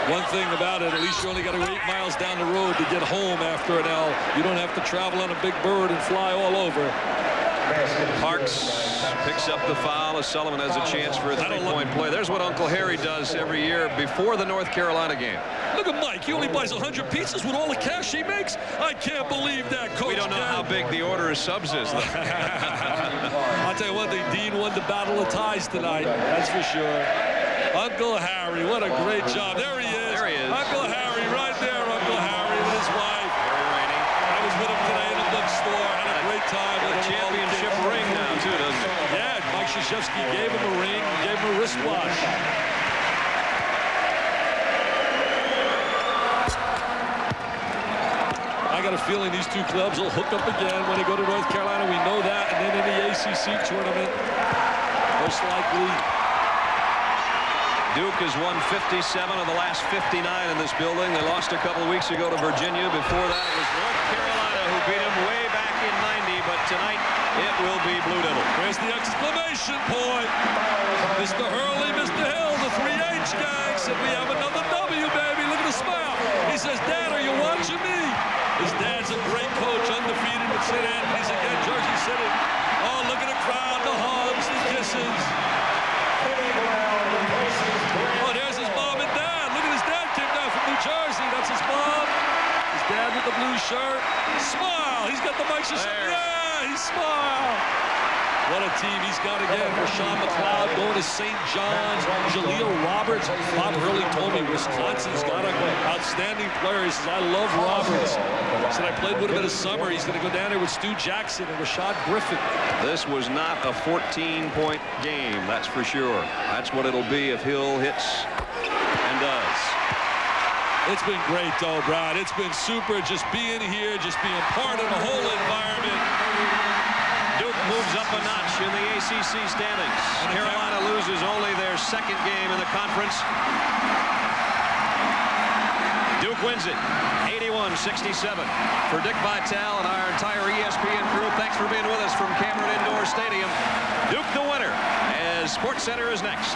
One thing about it, at least you only got to go 8 miles down the road to get home after an L. You don't have to travel on a big bird and fly all over. Parks picks up the foul as Sullivan has a chance for a three-point play. There's what Uncle Harry does every year before the North Carolina game. Look at Mike. He only buys 100 pizzas with all the cash he makes. I can't believe that, Coach. We don't know how big the order of subs is, though. I'll tell you one thing. Dean won the battle of ties tonight. That's for sure. Uncle Harry, what a great job. There he is. There he is. Uncle Harry, right there, Uncle Harry with his wife. Very rainy. I was with him today in the bookstore. Had a great time with him. Championship ring now, too, doesn't it? Yeah, Mike Krzyzewski gave him a ring, gave him a wristwatch. I got a feeling these two clubs will hook up again when they go to North Carolina. We know that. And then in the ACC tournament, most likely. Duke has won 57 of the last 59 in this building. They lost a couple of weeks ago to Virginia. Before that, it was North Carolina who beat them way back in 90. But tonight, it will be Blue Devil. Where's the exclamation point? Mr. Hurley, Mr. Hill, the 3H gang said we have another W, baby. Look at the smile. He says, Dad, are you watching me? His dad's a great coach, undefeated with St. Anthony's again, Jersey City. Oh, look at the crowd, the hugs, the kisses. Oh, there's his mom and dad. Look at his dad came down from New Jersey. That's his mom. His dad with the blue shirt. Smile. He's got the mic. Yeah, he smiled. What a team he's got again. Rashawn McLeod going to St. John's. Jaleel Roberts. Bob Hurley told me Wisconsin's got an outstanding player. He says, I love Roberts. He said, I played with him in the summer. He's going to go down there with Stu Jackson and Rashad Griffin. This was not a 14-point game, that's for sure. That's what it'll be if Hill hits and does. It's been great, though, Brad. It's been super just being here, just being part of the whole environment. Duke moves up a notch in the ACC standings. Carolina loses only their second game in the conference. Duke wins it, 81-67. For Dick Vitale and our entire ESPN crew, thanks for being with us from Cameron Indoor Stadium. Duke the winner, as SportsCenter is next.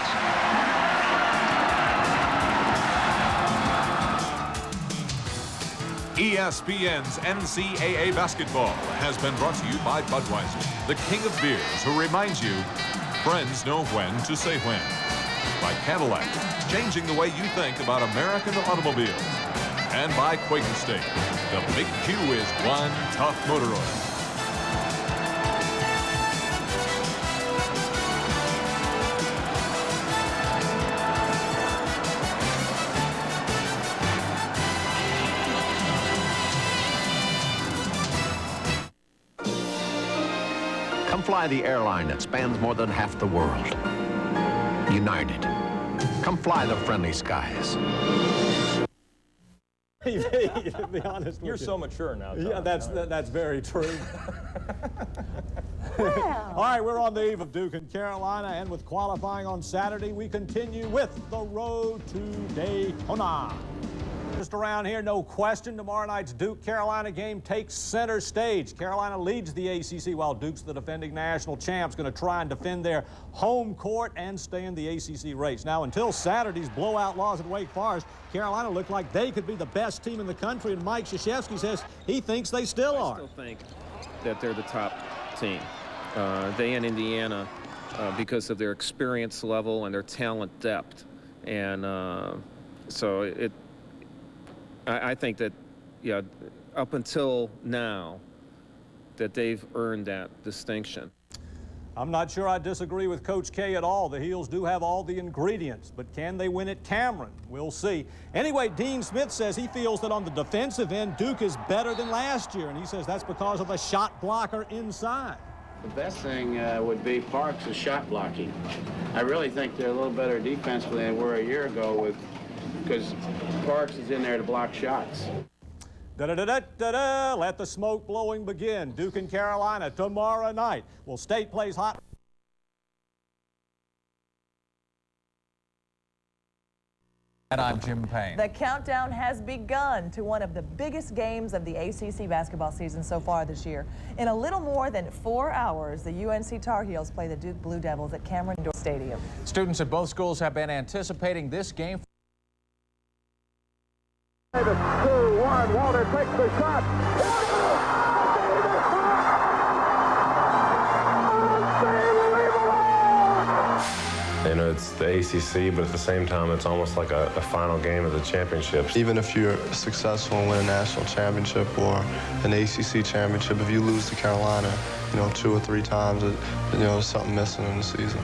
ESPN's NCAA basketball has been brought to you by Budweiser, the king of beers, who reminds you, friends know when to say when. By Cadillac, changing the way you think about American automobiles. And by Quaker State, the Big Q is one tough motor oil. Come fly the airline that spans more than half the world. United. Come fly the friendly skies. To be honest, you're so mature now, Tom. Yeah, that's very true. All right, we're on the eve of Duke and Carolina, and with qualifying on Saturday, we continue with the road to Daytona. Just around here, no question, tomorrow night's Duke-Carolina game takes center stage. Carolina leads the ACC, while Duke's the defending national champs, going to try and defend their home court and stay in the ACC race. Now, until Saturday's blowout loss at Wake Forest, Carolina looked like they could be the best team in the country, and Mike Krzyzewski says he thinks they still are. I still think that they're the top team. They and Indiana, because of their experience level and their talent depth. And so I think that, yeah, up until now, that they've earned that distinction. I'm not sure I disagree with Coach K at all. The Heels do have all the ingredients, but can they win at Cameron? We'll see. Anyway, Dean Smith says he feels that on the defensive end, Duke is better than last year, and he says that's because of the shot blocker inside. The best thing would be Parks' shot blocking. I really think they're a little better defensively than they were a year ago because Parks is in there to block shots. Da-da-da-da-da-da. Let the smoke blowing begin. Duke and Carolina tomorrow night. Well, State plays hot. And I'm Jim Payne. The countdown has begun to one of the biggest games of the ACC basketball season so far this year. In a little more than 4 hours, the UNC Tar Heels play the Duke Blue Devils at Cameron Indoor Stadium. Students at both schools have been anticipating this game 2-1, Walter takes the shot. You know, it's the ACC, but at the same time, it's almost like a final game of the championship. Even if you're successful and win a national championship or an ACC championship, if you lose to Carolina, 2 or 3 times, there's something missing in the season.